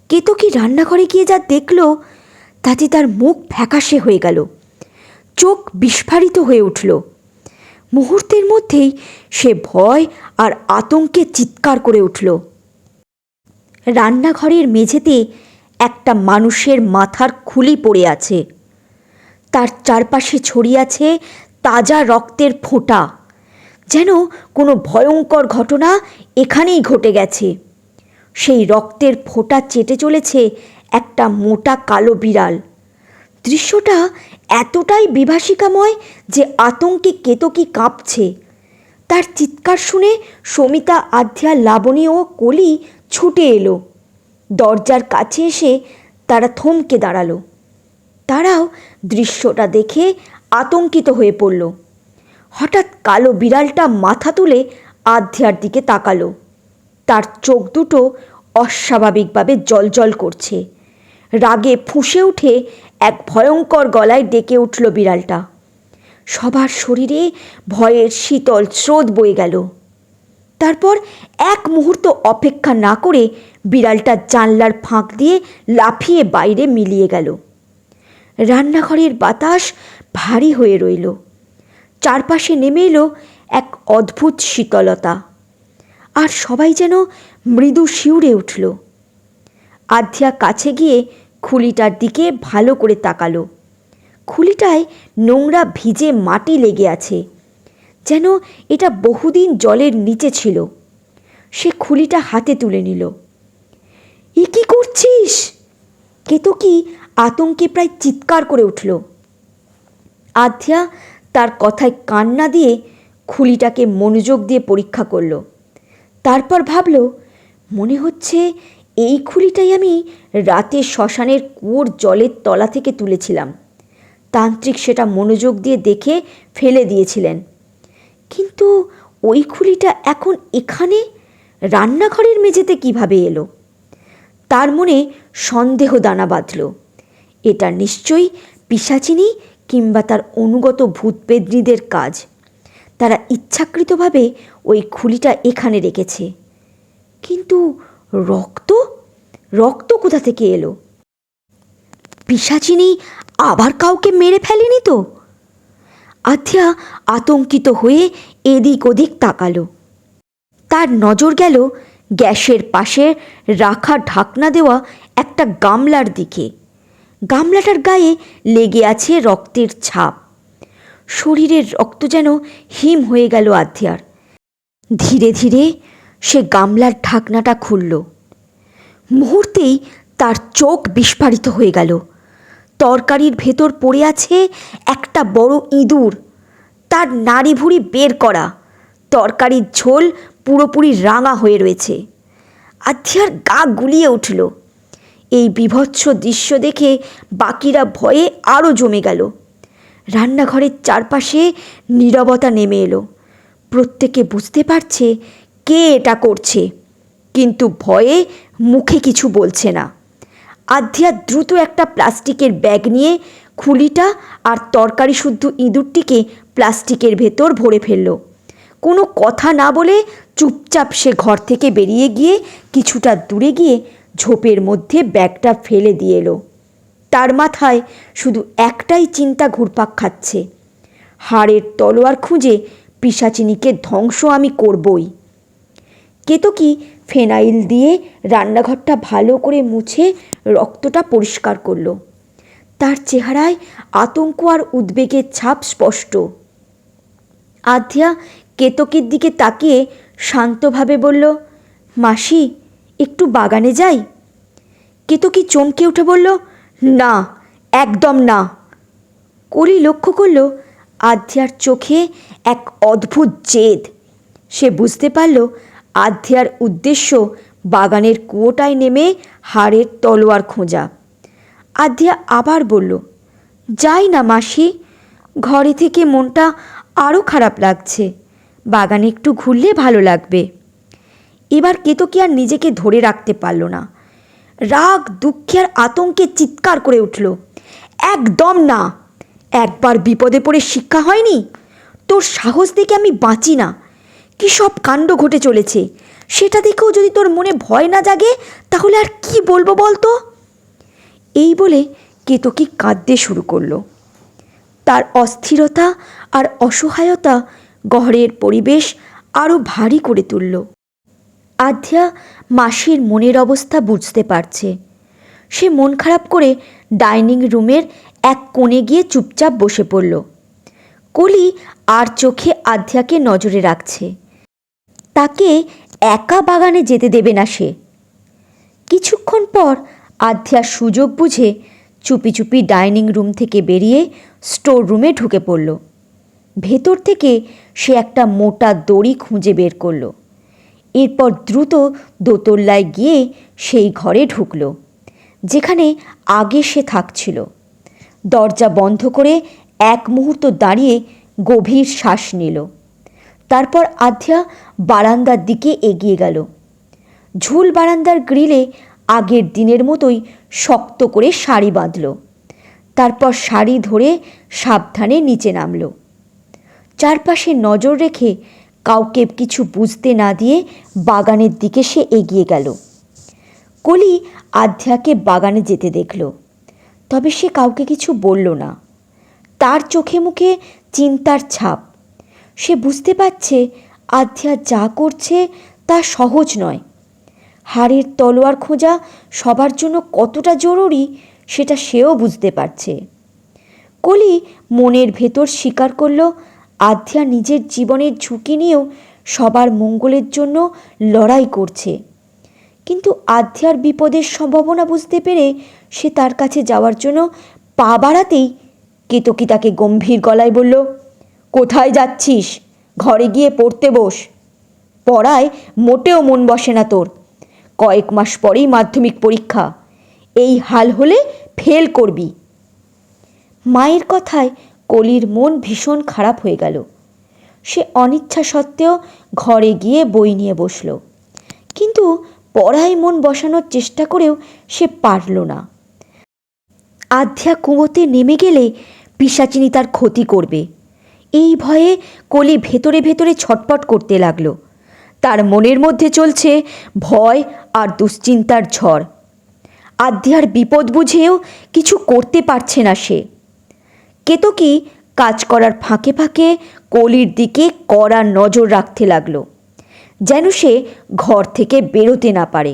কেতকী রান্নাঘরে গিয়ে যা দেখল তাতে তার মুখ ফ্যাকাশে হয়ে গেল, চোখ বিস্ফারিত হয়ে উঠল। মুহূর্তের মধ্যেই সে ভয় আর আতঙ্কে চিৎকার করে উঠল। রান্নাঘরের মেঝেতে একটা মানুষের মাথার খুলি পড়ে আছে। তার চারপাশে ছড়িয়ে আছে তাজা রক্তের ফোঁটা, যেন কোনো ভয়ঙ্কর ঘটনা এখানেই ঘটে গেছে। সেই রক্তের ফোঁটা চেটে চলেছে একটা মোটা কালো বিড়াল। দৃশ্যটা এতটাই বিভীষিকাময় যে আতঙ্কে কেতকী কাঁপছে। তার চিৎকার শুনে সমিতা, আধ্যা, লাবণী ও কলি ছুটে এলো। দরজার কাছে এসে তারা থমকে দাঁড়ালো। তারাও দৃশ্যটা দেখে আতঙ্কিত হয়ে পড়ল। হঠাৎ কালো বিড়ালটা মাথা তুলে আধ্যার দিকে তাকালো। তার চোখ দুটো অস্বাভাবিকভাবে জ্বলজ্বল করছে। রাগে ফুঁসে উঠে এক ভয়ঙ্কর গলায় ডেকে উঠল বিড়ালটা। সবার শরীরে ভয়ের শীতল স্রোত বয়ে গেল। তারপর এক মুহূর্ত অপেক্ষা না করে বিড়ালটা জানলার ফাঁক দিয়ে লাফিয়ে বাইরে মিলিয়ে গেল। রান্নাঘরের বাতাস ভারী হয়ে রইল। চারপাশে নেমে এলো এক অদ্ভুত শীতলতা, আর সবাই যেন মৃদু শিউরে উঠল। আধ্যা কাছে গিয়ে খুলিটার দিকে ভালো করে তাকালো। খুলিটায় নোংরা ভিজে মাটি লেগে আছে, যেন এটা বহুদিন জলের নিচে ছিল। সে খুলিটা হাতে তুলে নিল। এ কি করছিস? কেতকী আতঙ্কে প্রায় চিৎকার করে উঠল। আধ্যা তার কথায় কান না দিয়ে খুলিটাকে মনোযোগ দিয়ে পরীক্ষা করল। তারপর ভাবল, মনে হচ্ছে এই খুলিটাই আমি রাতে শ্মশানের কুয়োর জলের তলা থেকে তুলেছিলাম। তান্ত্রিক সেটা মনোযোগ দিয়ে দেখে ফেলে দিয়েছিলেন। কিন্তু ওই খুলিটা এখন এখানে রান্নাঘরের মেঝেতে কিভাবে এলো? তার মনে সন্দেহ দানা বাঁধল। এটা নিশ্চয়ই পিশাচিনী কিংবা তার অনুগত ভূতপেত্নীদের কাজ। তারা ইচ্ছাকৃতভাবে ওই খুলিটা এখানে রেখেছে। কিন্তু রক্ত রক্ত কোথা থেকে এলো? পিশাচিনী আবার কাউকে মেরে ফেলেনি তো? আধ্যা আতঙ্কিত হয়ে এদিক ওদিক তাকালো। তার নজর গেল গ্যাসের পাশে রাখা ঢাকনা দেওয়া একটা গামলার দিকে। গামলাটার গায়ে লেগে আছে রক্তের ছাপ। শরীরের রক্ত যেন হিম হয়ে গেল আধ্যার। ধীরে ধীরে সে গামলার ঢাকনাটা খুলল। মুহূর্তেই তার চোখ বিস্ফারিত হয়ে গেল। তরকারির ভেতর পড়ে আছে একটা বড় ইঁদুর, তার নাড়ি ভুঁড়ি বের করা। তরকারির ঝোল পুরোপুরি রাঙা হয়ে রয়েছে। আধ্যার গা গুলিয়ে উঠল। এই বীভৎস দৃশ্য দেখে বাকিরা ভয়ে আরও জমে গেল। রান্নাঘরের চারপাশে নীরবতা নেমে এলো। প্রত্যেকে বুঝতে পারছে কে এটা করছে, কিন্তু ভয়ে মুখে কিছু বলছে না। আধ্যা দ্রুত একটা প্লাস্টিকের ব্যাগ নিয়ে খুলিটা আর তরকারি শুদ্ধ ইঁদুরটিকে প্লাস্টিকের ভেতর ভরে ফেলল। কোনো কথা না বলে চুপচাপ সে ঘর থেকে বেরিয়ে গিয়ে কিছুটা দূরে গিয়ে ঝোপের মধ্যে ব্যাগটা ফেলে দিয়ে এলো। তার মাথায় শুধু একটাই চিন্তা ঘুরপাক খাচ্ছে, হাড়ের তলোয়ার খুঁজে পিশাচিনীকে ধ্বংস আমি করবই। কেতকী ফেনাইল দিয়ে রান্নাঘরটা ভালো করে মুছে রক্তটা পরিষ্কার করলো। তার চেহারায় আতঙ্ক আর উদ্বেগের ছাপ স্পষ্ট। আধ্যা কেতকীর দিকে তাকিয়ে শান্তভাবে বলল, মাসি, একটু বাগানে যাই? কেতকী চমকে উঠে বলল, না, একদম না। কলি লক্ষ্য করল আধ্যার চোখে এক অদ্ভুত জেদ। সে বুঝতে পারল আধ্যার উদ্দেশ্য বাগানের কুয়োটায় নেমে হাড়ের তলোয়ার খোঁজা। আধ্যা আবার বলল, যাই না মাসি, ঘরে থেকে মনটা আরও খারাপ লাগছে, বাগানে একটু ঘুরলে ভালো লাগবে। এবার কেতকী আর নিজেকে ধরে রাখতে পারল না। রাগ, দুঃখে আর আতঙ্কে চিৎকার করে উঠল, একদম না! একবার বিপদে পড়ে শিক্ষা হয়নি? তোর সাহস দেখে আমি বাঁচি না। কী সব কাণ্ড ঘটে চলেছে, সেটা দেখেও যদি তোর মনে ভয় না জাগে তাহলে আর কি বলবো বলতো? এই বলে কেতকী কাঁদতে শুরু করলো। তার অস্থিরতা আর অসহায়তা ঘরের পরিবেশ আরও ভারী করে তুলল। আধ্যা মাসির মনের অবস্থা বুঝতে পারছে। সে মন খারাপ করে ডাইনিং রুমের এক কোণে গিয়ে চুপচাপ বসে পড়ল। কলি আর চোখে আধ্যাকে নজরে রাখছে। তাকে একা বাগানে যেতে দেবে না সে। কিছুক্ষণ পর আধ্যা সুযোগ বুঝে চুপি চুপি ডাইনিং রুম থেকে বেরিয়ে স্টোর রুমে ঢুকে পড়ল। ভেতর থেকে সে একটা মোটা দড়ি খুঁজে বের করল। এরপর দ্রুত দোতলায় গিয়ে সেই ঘরে ঢুকল যেখানে আগে সে থাকছিল। দরজা বন্ধ করে এক মুহূর্ত দাঁড়িয়ে গভীর শ্বাস নিল। তারপর আধ্যা বারান্দার দিকে এগিয়ে গেল। ঝুল বারান্দার গ্রিলে আগের দিনের মতোই শক্ত করে সারি বাঁধল। তারপর সারি ধরে সাবধানে নিচে নামল। চারপাশে নজর রেখে কাউকে কিছু বুঝতে না দিয়ে বাগানের দিকে সে এগিয়ে গেল। কলি আধ্যাকে বাগানে যেতে দেখল, তবে সে কাউকে কিছু বলল না। তার চোখে মুখে চিন্তার ছাপ। সে বুঝতে পারছে আধ্যা যা করছে তা সহজ নয়। হাড়ের তলোয়ার খোঁজা সবার জন্য কতটা জরুরি সেটা সেও বুঝতে পারছে। কলি মনের ভেতর স্বীকার করল আধ্যা নিজের জীবনের ঝুঁকি নিয়েও সবার মঙ্গলের জন্য লড়াই করছে। কিন্তু আধ্যার বিপদের সম্ভাবনা বুঝতে পেরে সে তার কাছে যাওয়ার জন্য পা বাড়াতেই কেতকী তাকে গম্ভীর গলায় বলল, কোথায় যাচ্ছিস? ঘরে গিয়ে পড়তে বস। পড়ায় মোটেও মন বসে না তোর। কয়েক মাস পরেই মাধ্যমিক পরীক্ষা, এই হাল হলে ফেল করবি। মায়ের কথায় কলির মন ভীষণ খারাপ হয়ে গেল। সে অনিচ্ছা সত্ত্বেও ঘরে গিয়ে বই নিয়ে বসল, কিন্তু পড়ায় মন বসানোর চেষ্টা করেও সে পারল না। আধ্যা কুয়োতে নেমে গেলে পিশাচিনী তার ক্ষতি করবে, এই ভয়ে কলি ভেতরে ভেতরে ছটপট করতে লাগলো। তার মনের মধ্যে চলছে ভয় আর দুশ্চিন্তার ঝড়। আধ্যার বিপদ বুঝেও কিছু করতে পারছে না সে। কেতকী কাজ করার ফাঁকে ফাঁকে কলির দিকে কড়া নজর রাখতে লাগলো, যেন সে ঘর থেকে বেরোতে না পারে।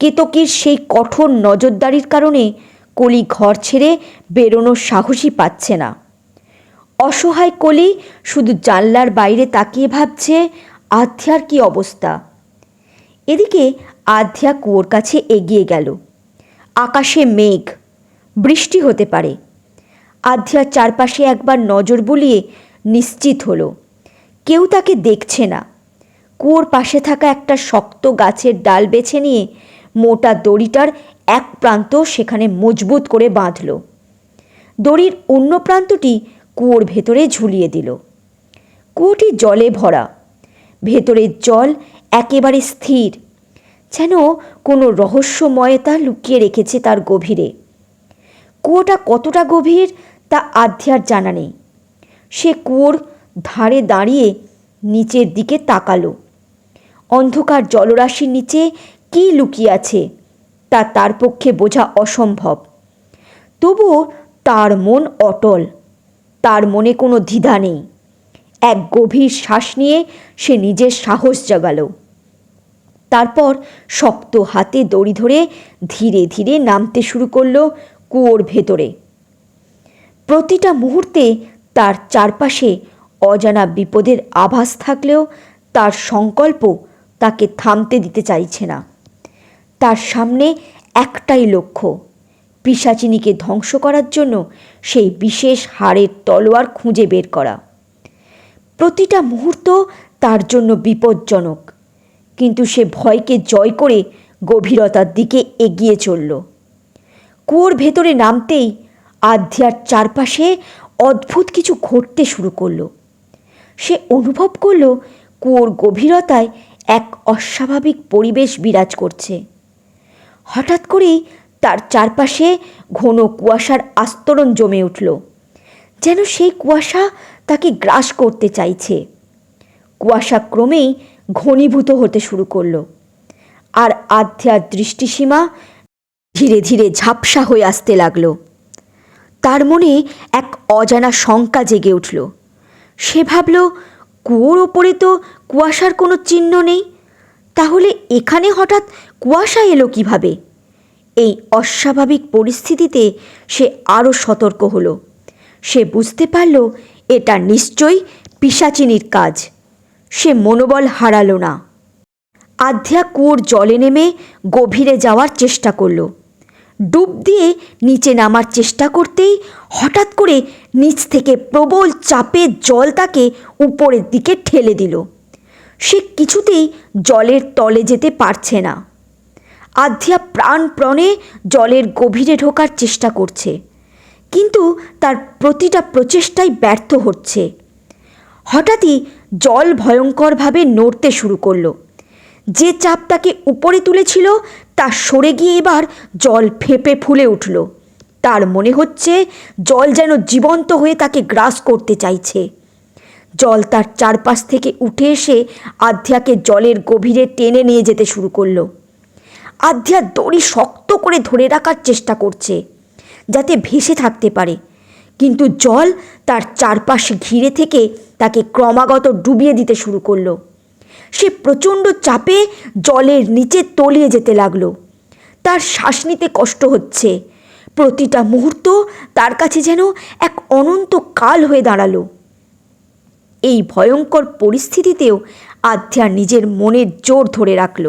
কেতকীর সেই কঠোর নজরদারির কারণে কলি ঘর ছেড়ে বেরোনোর সাহসই পাচ্ছে না। অসহায় কলি শুধু জানলার বাইরে তাকিয়ে ভাবছে আধ্যার কি অবস্থা। এদিকে আধ্যা কুয়োর কাছে এগিয়ে গেল। আকাশে মেঘ, বৃষ্টি হতে পারে। আধ্যা চারপাশে একবার নজর বুলিয়ে নিশ্চিত হলো কেউ তাকে দেখছে না। কুয়োর পাশে থাকা একটা শক্ত গাছের ডাল বেছে নিয়ে মোটা দড়িটার এক প্রান্ত সেখানে মজবুত করে বাঁধল। দড়ির অন্য প্রান্তটি কুয়োর ভেতরে ঝুলিয়ে দিল। কুয়োটি জলে ভরা। ভেতরের জল একেবারে স্থির, যেন কোনো রহস্যময়তা লুকিয়ে রেখেছে তার গভীরে। কুয়োটা কতটা গভীর তা আধ্যার জানা নেই। সে কুয়োর ধারে দাঁড়িয়ে নিচের দিকে তাকালো। অন্ধকার জলরাশির নিচে কী লুকিয়ে আছে তা তার পক্ষে বোঝা অসম্ভব। তবুও তার মন অটল, তার মনে কোনো দ্বিধা নেই। এক গভীর শ্বাস নিয়ে সে নিজের সাহস জাগালো। তারপর শক্ত হাতে দড়ি ধরে ধীরে ধীরে নামতে শুরু করলো কুয়োর ভেতরে। প্রতিটা মুহূর্তে তার চারপাশে অজানা বিপদের আভাস থাকলেও তার সংকল্প তাকে থামতে দিতে চাইছে না। তার সামনে একটাই লক্ষ্য, পিশাচিনীকে ধ্বংস করার জন্য সেই বিশেষ হাড়ের তলোয়ার খুঁজে বের করা। প্রতিটা মুহূর্ত তার জন্য বিপজ্জনক, কিন্তু সে ভয়কে জয় করে গভীরতার দিকে এগিয়ে চলল। কুয়োর ভেতরে নামতেই আধ্যার চারপাশে অদ্ভুত কিছু ঘটতে শুরু করলো। সে অনুভব করল কুয়োর গভীরতায় এক অস্বাভাবিক পরিবেশ বিরাজ করছে। হঠাৎ করেই তার চারপাশে ঘন কুয়াশার আস্তরণ জমে উঠল, যেন সেই কুয়াশা তাকে গ্রাস করতে চাইছে। কুয়াশা ক্রমেই ঘনীভূত হতে শুরু করলো, আর আধ্যার দৃষ্টিসীমা ধীরে ধীরে ঝাপসা হয়ে আসতে লাগলো। তার মনে এক অজানা শঙ্কা জেগে উঠল। সে ভাবল, কুয়োর ওপরে তো কুয়াশার কোনো চিহ্ন নেই, তাহলে এখানে হঠাৎ কুয়াশা এলো কিভাবে? এই অস্বাভাবিক পরিস্থিতিতে সে আরও সতর্ক হলো। সে বুঝতে পারল এটা নিশ্চয়ই পিশাচিনীর কাজ। সে মনোবল হারালো না। আধ্যা কুয়োর জলে নেমে গভীরে যাওয়ার চেষ্টা করল। ডুব দিয়ে নিচে নামার চেষ্টা করতেই হঠাৎ করে নিচ থেকে প্রবল চাপে জল তাকে উপরের দিকে ঠেলে দিল। সে কিছুতেই জলের তলে যেতে পারছে না। আধ্যা প্রাণপণে জলের গভীরে ঢোকার চেষ্টা করছে, কিন্তু তার প্রতিটা প্রচেষ্টাই ব্যর্থ হচ্ছে। হঠাৎই জল ভয়ঙ্করভাবে নড়তে শুরু করলো। যে চাপ তাকে উপরে তুলেছিল তা সরে গিয়ে এবার জল ফেঁপে ফুলে উঠল। তার মনে হচ্ছে জল যেন জীবন্ত হয়ে তাকে গ্রাস করতে চাইছে। জল তার চারপাশ থেকে উঠে এসে আধ্যাকে জলের গভীরে টেনে নিয়ে যেতে শুরু করলো। আধ্যা দড়ি শক্ত করে ধরে রাখার চেষ্টা করছে যাতে ভেসে থাকতে পারে, কিন্তু জল তার চারপাশ ঘিরে থেকে তাকে ক্রমাগত ডুবিয়ে দিতে শুরু করলো। সে প্রচণ্ড চাপে জলের নিচে তলিয়ে যেতে লাগলো। তার শ্বাস নিতে কষ্ট হচ্ছে। প্রতিটা মুহূর্ত তার কাছে যেন এক অনন্ত কাল হয়ে দাঁড়ালো। এই ভয়ঙ্কর পরিস্থিতিতেও আধ্যা নিজের মনের জোর ধরে রাখল।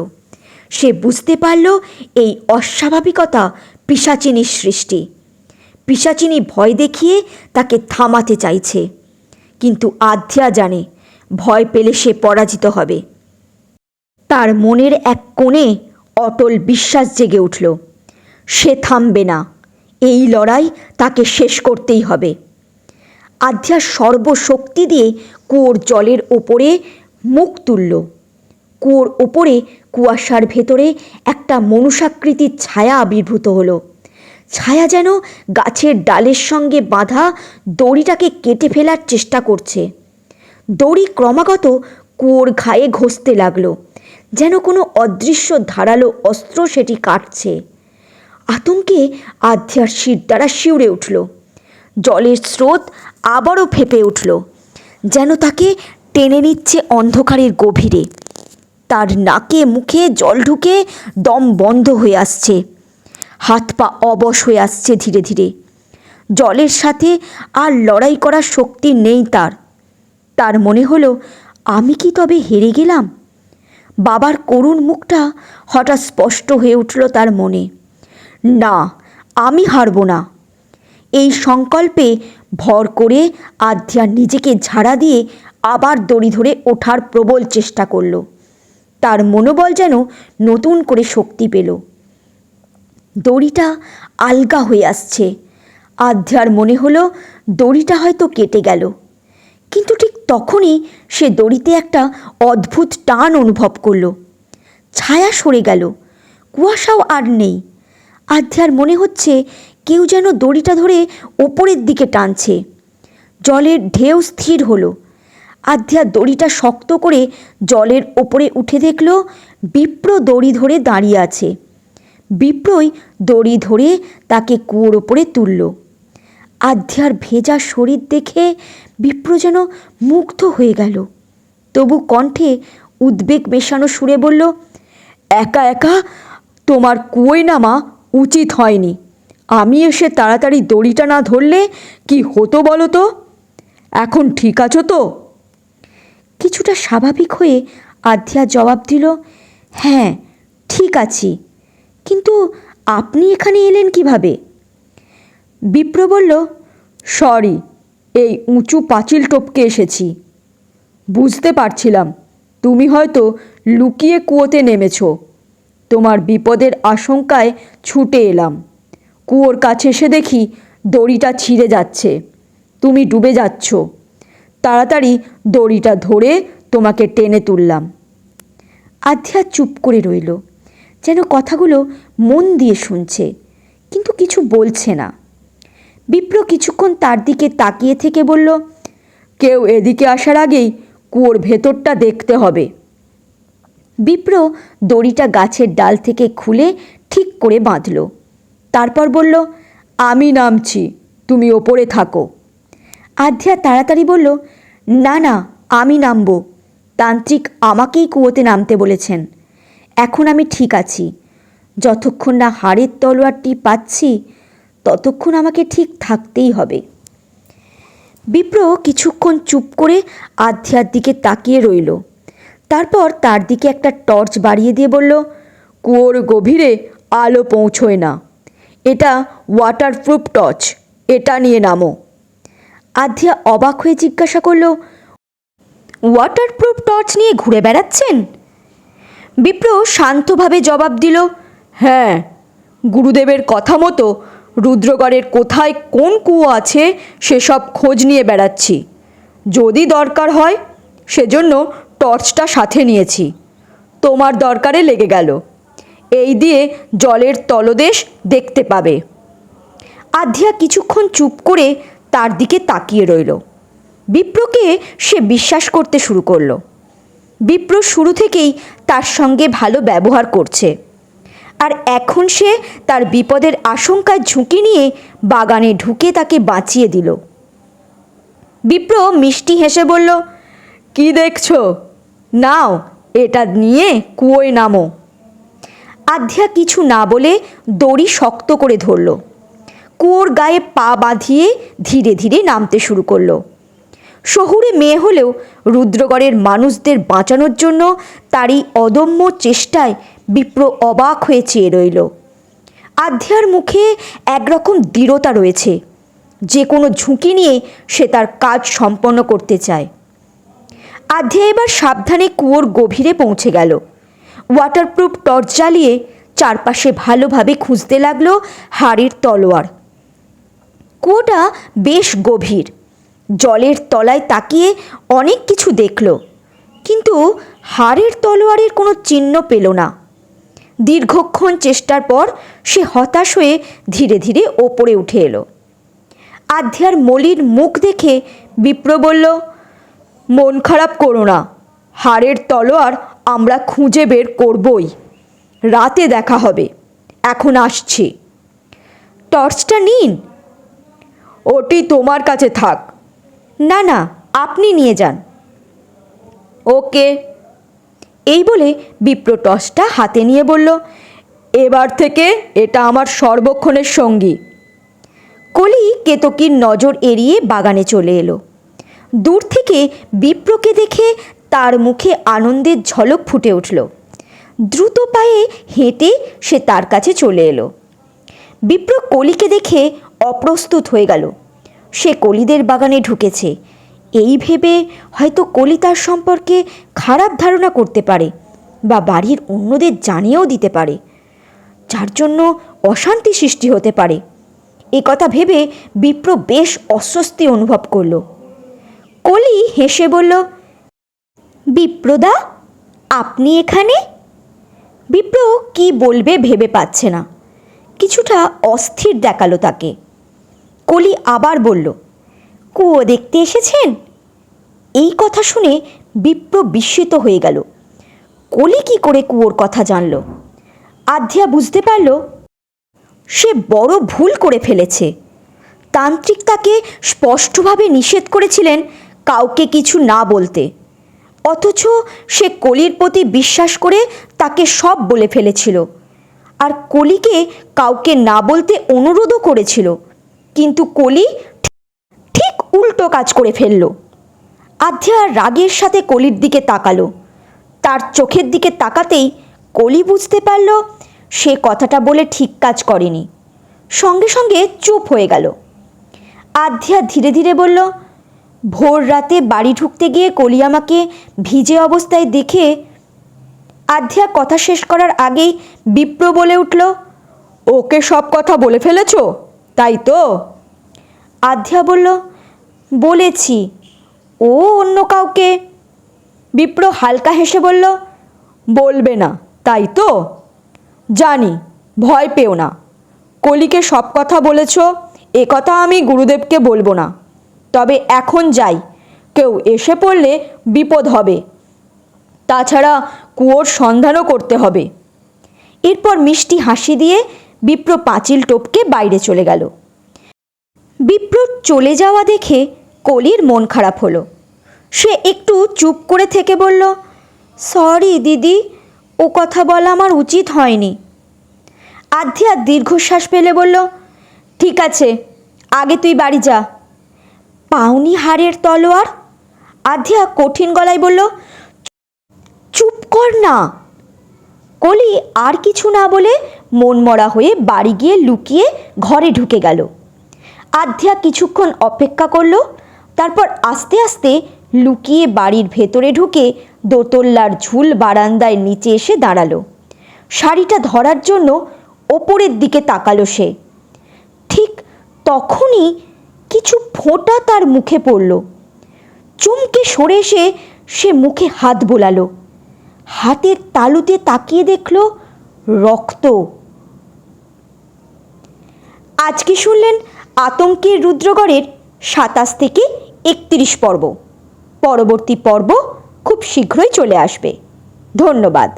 সে বুঝতে পারল এই অস্বাভাবিকতা পিশাচিনীর সৃষ্টি। পিশাচিনী ভয় দেখিয়ে তাকে থামাতে চাইছে, কিন্তু আধ্যা জানে ভয় পেলে সে পরাজিত হবে। তার মনের এক কোণে অটল বিশ্বাস জেগে উঠল, সে থামবে না। এই লড়াই তাকে শেষ করতেই হবে। আধ্যা সর্বশক্তি দিয়ে কুয়োর জলের ওপরে মুখ তুলল। কুয়োর ওপরে কুয়াশার ভেতরে একটা মনুষ্যাকৃতির ছায়া আবির্ভূত হলো। ছায়া যেন গাছের ডালের সঙ্গে বাঁধা দড়িটাকে কেটে ফেলার চেষ্টা করছে। দড়ি ক্রমাগত কুয়োর ঘায়ে ঘষতে লাগলো, যেন কোনো অদৃশ্য ধারালো অস্ত্র সেটি কাটছে। আতঙ্কে আধ্যার শিরদাঁড়া শিউরে উঠল। জলের স্রোত আবারও ফেঁপে উঠল, যেন তাকে টেনে নিচ্ছে অন্ধকারের গভীরে। তার নাকে মুখে জল ঢুকে দম বন্ধ হয়ে আসছে, হাত পা অবশ হয়ে আসছে ধীরে ধীরে। জলের সাথে আর লড়াই করার শক্তি নেই তার। তার মনে হলো, আমি কি তবে হেরে গেলাম? বাবার করুণ মুখটা হঠাৎ স্পষ্ট হয়ে উঠল তার মনে। না, আমি হারব না। এই সংকল্পে ভর করে আধ্যা নিজেকে ঝাড়া দিয়ে আবার দড়ি ধরে ওঠার প্রবল চেষ্টা করল। তার মনোবল যেন নতুন করে শক্তি পেল। দড়িটা আলগা হয়ে আসছে। আধ্যার মনে হলো দড়িটা হয়তো কেটে গেল, কিন্তু ঠিক তখনই সে দড়িতে একটা অদ্ভুত টান অনুভব করল। ছায়া সরে গেল, কুয়াশাও আর নেই। আধ্যার মনে হচ্ছে কেউ যেন দড়িটা ধরে ওপরের দিকে টানছে। জলের ঢেউ স্থির হলো। আধ্যা দড়িটা শক্ত করে জলের ওপরে উঠে দেখল বিপ্র দড়ি ধরে দাঁড়িয়ে আছে। বিপ্রই দড়ি ধরে তাকে কুয়োর ওপরে তুলল। আধ্যার ভেজা শরীর দেখে বিপ্র যেন মুগ্ধ হয়ে গেল। তবু কণ্ঠে উদ্বেগ মেশানো সুরে বলল, একা একা তোমার কুয়োয় নামা উচিত হয়নি। আমি এসে তাড়াতাড়ি দড়িটা না ধরলে কি হতো বলো তো? এখন ঠিক আছো তো? কিছুটা স্বাভাবিক হয়ে আধ্যা জবাব দিল, হ্যাঁ ঠিক আছি, কিন্তু আপনি এখানে এলেন কিভাবে? বিপ্র বলল, সরি, এই উঁচু পাঁচিল টপকে এসেছি। বুঝতে পারছিলাম তুমি হয়তো লুকিয়ে কুয়োতে নেমেছ। তোমার বিপদের আশঙ্কায় ছুটে এলাম। কুয়োর কাছে এসে দেখি দড়িটা ছিঁড়ে যাচ্ছে, তুমি ডুবে যাচ্ছ। তাড়াতাড়ি দড়িটা ধরে তোমাকে টেনে তুললাম। আধ্যা চুপ করে রইল, যেন কথাগুলো মন দিয়ে শুনছে কিন্তু কিছু বলছে না। বিপ্র কিছুক্ষণ তার দিকে তাকিয়ে থেকে বলল, কেউ এদিকে আসার আগেই কুয়োর ভেতরটা দেখতে হবে। বিপ্র দড়িটা গাছের ডাল থেকে খুলে ঠিক করে বাঁধল। তারপর বলল, আমি নামছি, তুমি ওপরে থাকো। আধ্যা তাড়াতাড়ি বলল, না না, আমি নামব। তান্ত্রিক আমাকেই কুয়োতে নামতে বলেছেন। এখন আমি ঠিক আছি। যতক্ষণ না হাড়ের তলোয়ারটি পাচ্ছি ততক্ষণ আমাকে ঠিক থাকতেই হবে। বিপ্র কিছুক্ষণ চুপ করে আধ্যার দিকে তাকিয়ে রইল। তারপর তার দিকে একটা টর্চ বাড়িয়ে দিয়ে বলল, কুয়োর গভীরে আলো পৌঁছয় না। এটা ওয়াটারপ্রুফ টর্চ, এটা নিয়ে নামো। আধ্যা অবাক হয়ে জিজ্ঞাসা করল, ওয়াটারপ্রুফ টর্চ নিয়ে ঘুরে বেড়াচ্ছেন? বিপ্র শান্তভাবে জবাব দিল, হ্যাঁ, গুরুদেবের কথা মতো রুদ্রগড়ের কোথায় কোন কুয়ো আছে সেসব খোঁজ নিয়ে বেড়াচ্ছি। যদি দরকার হয় সেজন্য টর্চটা সাথে নিয়েছি। তোমার দরকারে লেগে গেল। এই দিয়ে জলের তলদেশ দেখতে পাবে। আধ্যা কিছুক্ষণ চুপ করে তার দিকে তাকিয়ে রইল। বিপ্রকে সে বিশ্বাস করতে শুরু করলো। বিপ্র শুরু থেকেই তার সঙ্গে ভালো ব্যবহার করছে, আর এখন সে তার বিপদের আশঙ্কায় ঝুঁকি নিয়ে বাগানে ঢুকে তাকে বাঁচিয়ে দিল। বিপ্র মিষ্টি হেসে বলল, কি দেখছো? নাও, এটা নিয়ে কুয়োয় নামো। আধ্যা কিছু না বলে দড়ি শক্ত করে ধরল। কুয়োর গায়ে পা বাঁধিয়ে ধীরে ধীরে নামতে শুরু করলো। শহুরে মেয়ে হলেও রুদ্রগড়ের মানুষদের বাঁচানোর জন্য তারই অদম্য চেষ্টায় বিপ্র অবাক হয়ে চেয়ে রইল। আধ্যার মুখে একরকম দৃঢ়তা রয়েছে। যে কোনো ঝুঁকি নিয়ে সে তার কাজ সম্পন্ন করতে চায়। আধ্যা এবার সাবধানে কুয়োর গভীরে পৌঁছে গেল। ওয়াটারপ্রুফ টর্চ জ্বালিয়ে চারপাশে ভালোভাবে খুঁজতে লাগলো হাড়ের তলোয়ার। কুয়োটা বেশ গভীর। জলের তলায় তাকিয়ে অনেক কিছু দেখল, কিন্তু হাড়ের তলোয়ারের কোনো চিহ্ন পেল না। দীর্ঘক্ষণ চেষ্টার পর সে হতাশ হয়ে ধীরে ধীরে ওপরে উঠে এলো। আধ্যার মলির মুখ দেখে বিপ্র বলল, মন খারাপ করো না, হাড়ের তলোয়ার আমরা খুঁজে বের করবই। রাতে দেখা হবে, এখন আসছি। টর্চটা নিন। ওটি তোমার কাছে থাক। না না, আপনি নিয়ে যান। ওকে। এই বলে বিপ্র টর্চটা হাতে নিয়ে বলল, এবার থেকে এটা আমার সর্বক্ষণের সঙ্গী। কলি কেতকীর নজর এড়িয়ে বাগানে চলে এলো। দূর থেকে বিপ্রকে দেখে তার মুখে আনন্দের ঝলক ফুটে উঠল। দ্রুত পায়ে হেঁটে সে তার কাছে চলে এলো। বিপ্র কলিকে দেখে অপ্রস্তুত হয়ে গেল। সে কলিদের বাগানে ঢুকেছে এই ভেবে হয়তো কলি তার সম্পর্কে খারাপ ধারণা করতে পারে বা বাড়ির অন্যদের জানিয়েও দিতে পারে, যার জন্য অশান্তি সৃষ্টি হতে পারে। এ কথা ভেবে বিপ্র বেশ অস্বস্তি অনুভব করল। কলি হেসে বলল, বিপ্রদা, আপনি এখানে? বিপ্র কি বলবে ভেবে পাচ্ছে না, কিছুটা অস্থির দেখালো তাকে। কলি আবার বলল, কুয়ো দেখতে এসেছেন? এই কথা শুনে বিপ্র বিস্মিত হয়ে গেল। কলি কি করে কুয়োর কথা জানল? আধ্যা বুঝতে পারল সে বড় ভুল করে ফেলেছে। তান্ত্রিক তাকে স্পষ্টভাবে নিষেধ করেছিলেন কাউকে কিছু না বলতে, অথচ সে কলির প্রতি বিশ্বাস করে তাকে সব বলে ফেলেছিল, আর কলিকে কাউকে না বলতে অনুরোধও করেছিল। কিন্তু কলি ঠিক উল্টো কাজ করে ফেলল। আধ্যা রাগের সাথে কলির দিকে তাকালো। তার চোখের দিকে তাকাতেই কলি বুঝতে পারল সে কথাটা বলে ঠিক কাজ করেনি। সঙ্গে সঙ্গে চুপ হয়ে গেল। আধ্যা ধীরে ধীরে বলল, ভোর রাতে বাড়ি ঢুকতে গিয়ে কলি আমাকে ভিজে অবস্থায় দেখে। আধ্যা কথা শেষ করার আগেই বিপ্র বলে উঠল, ওকে সব কথা বলে ফেলেছো, তাই তো? আধ্যা বলল, বলেছি। ও অন্য কাউকে। বিপ্র হালকা হেসে বলল, বলবে না তাই তো? জানি, ভয় পেও না। কলিকে সব কথা বলেছ, এ কথা আমি গুরুদেবকে বলবো না। তবে এখন যাই, কেউ এসে পড়লে বিপদ হবে। তাছাড়া কুয়োর সন্ধানও করতে হবে। এরপর মিষ্টি হাসি দিয়ে বিপ্র পাঁচিল টপকে বাইরে চলে গেল। বিপ্র চলে যাওয়া দেখে কলির মন খারাপ হলো। সে একটু চুপ করে থেকে বলল, সরি দিদি, ও কথা বলা আমার উচিত হয়নি। আধ্যা দীর্ঘশ্বাস ফেলে বলল, ঠিক আছে, আগে তুই বাড়ি যা। পাউনি হাড়ের তলোয়ার? আধ্যা কঠিন গলায় বলল, চুপ কর না। কলি আর কিছু না বলে মনমরা হয়ে বাড়ি গিয়ে লুকিয়ে ঘরে ঢুকে গেল। আধ্যা কিছুক্ষণ অপেক্ষা করল, তারপর আস্তে আস্তে লুকিয়ে বাড়ির ভেতরে ঢুকে দোতলার ঝুল বারান্দায় নিচে এসে দাঁড়ালো। শাড়িটা ধরার জন্য ওপরের দিকে তাকালো সে। ঠিক তখনই কিছু ফোঁটা তার মুখে পড়ল। চমকে সরে এসে সে মুখে হাত বোলালো। হাতের তালুতে তাকিয়ে দেখল রক্ত। আজকে শুনলেন আতঙ্কের রুদ্রগড়ের 27 থেকে 31 পর্ব। পরবর্তী পর্ব খুব শীঘ্রই চলে আসবে। ধন্যবাদ।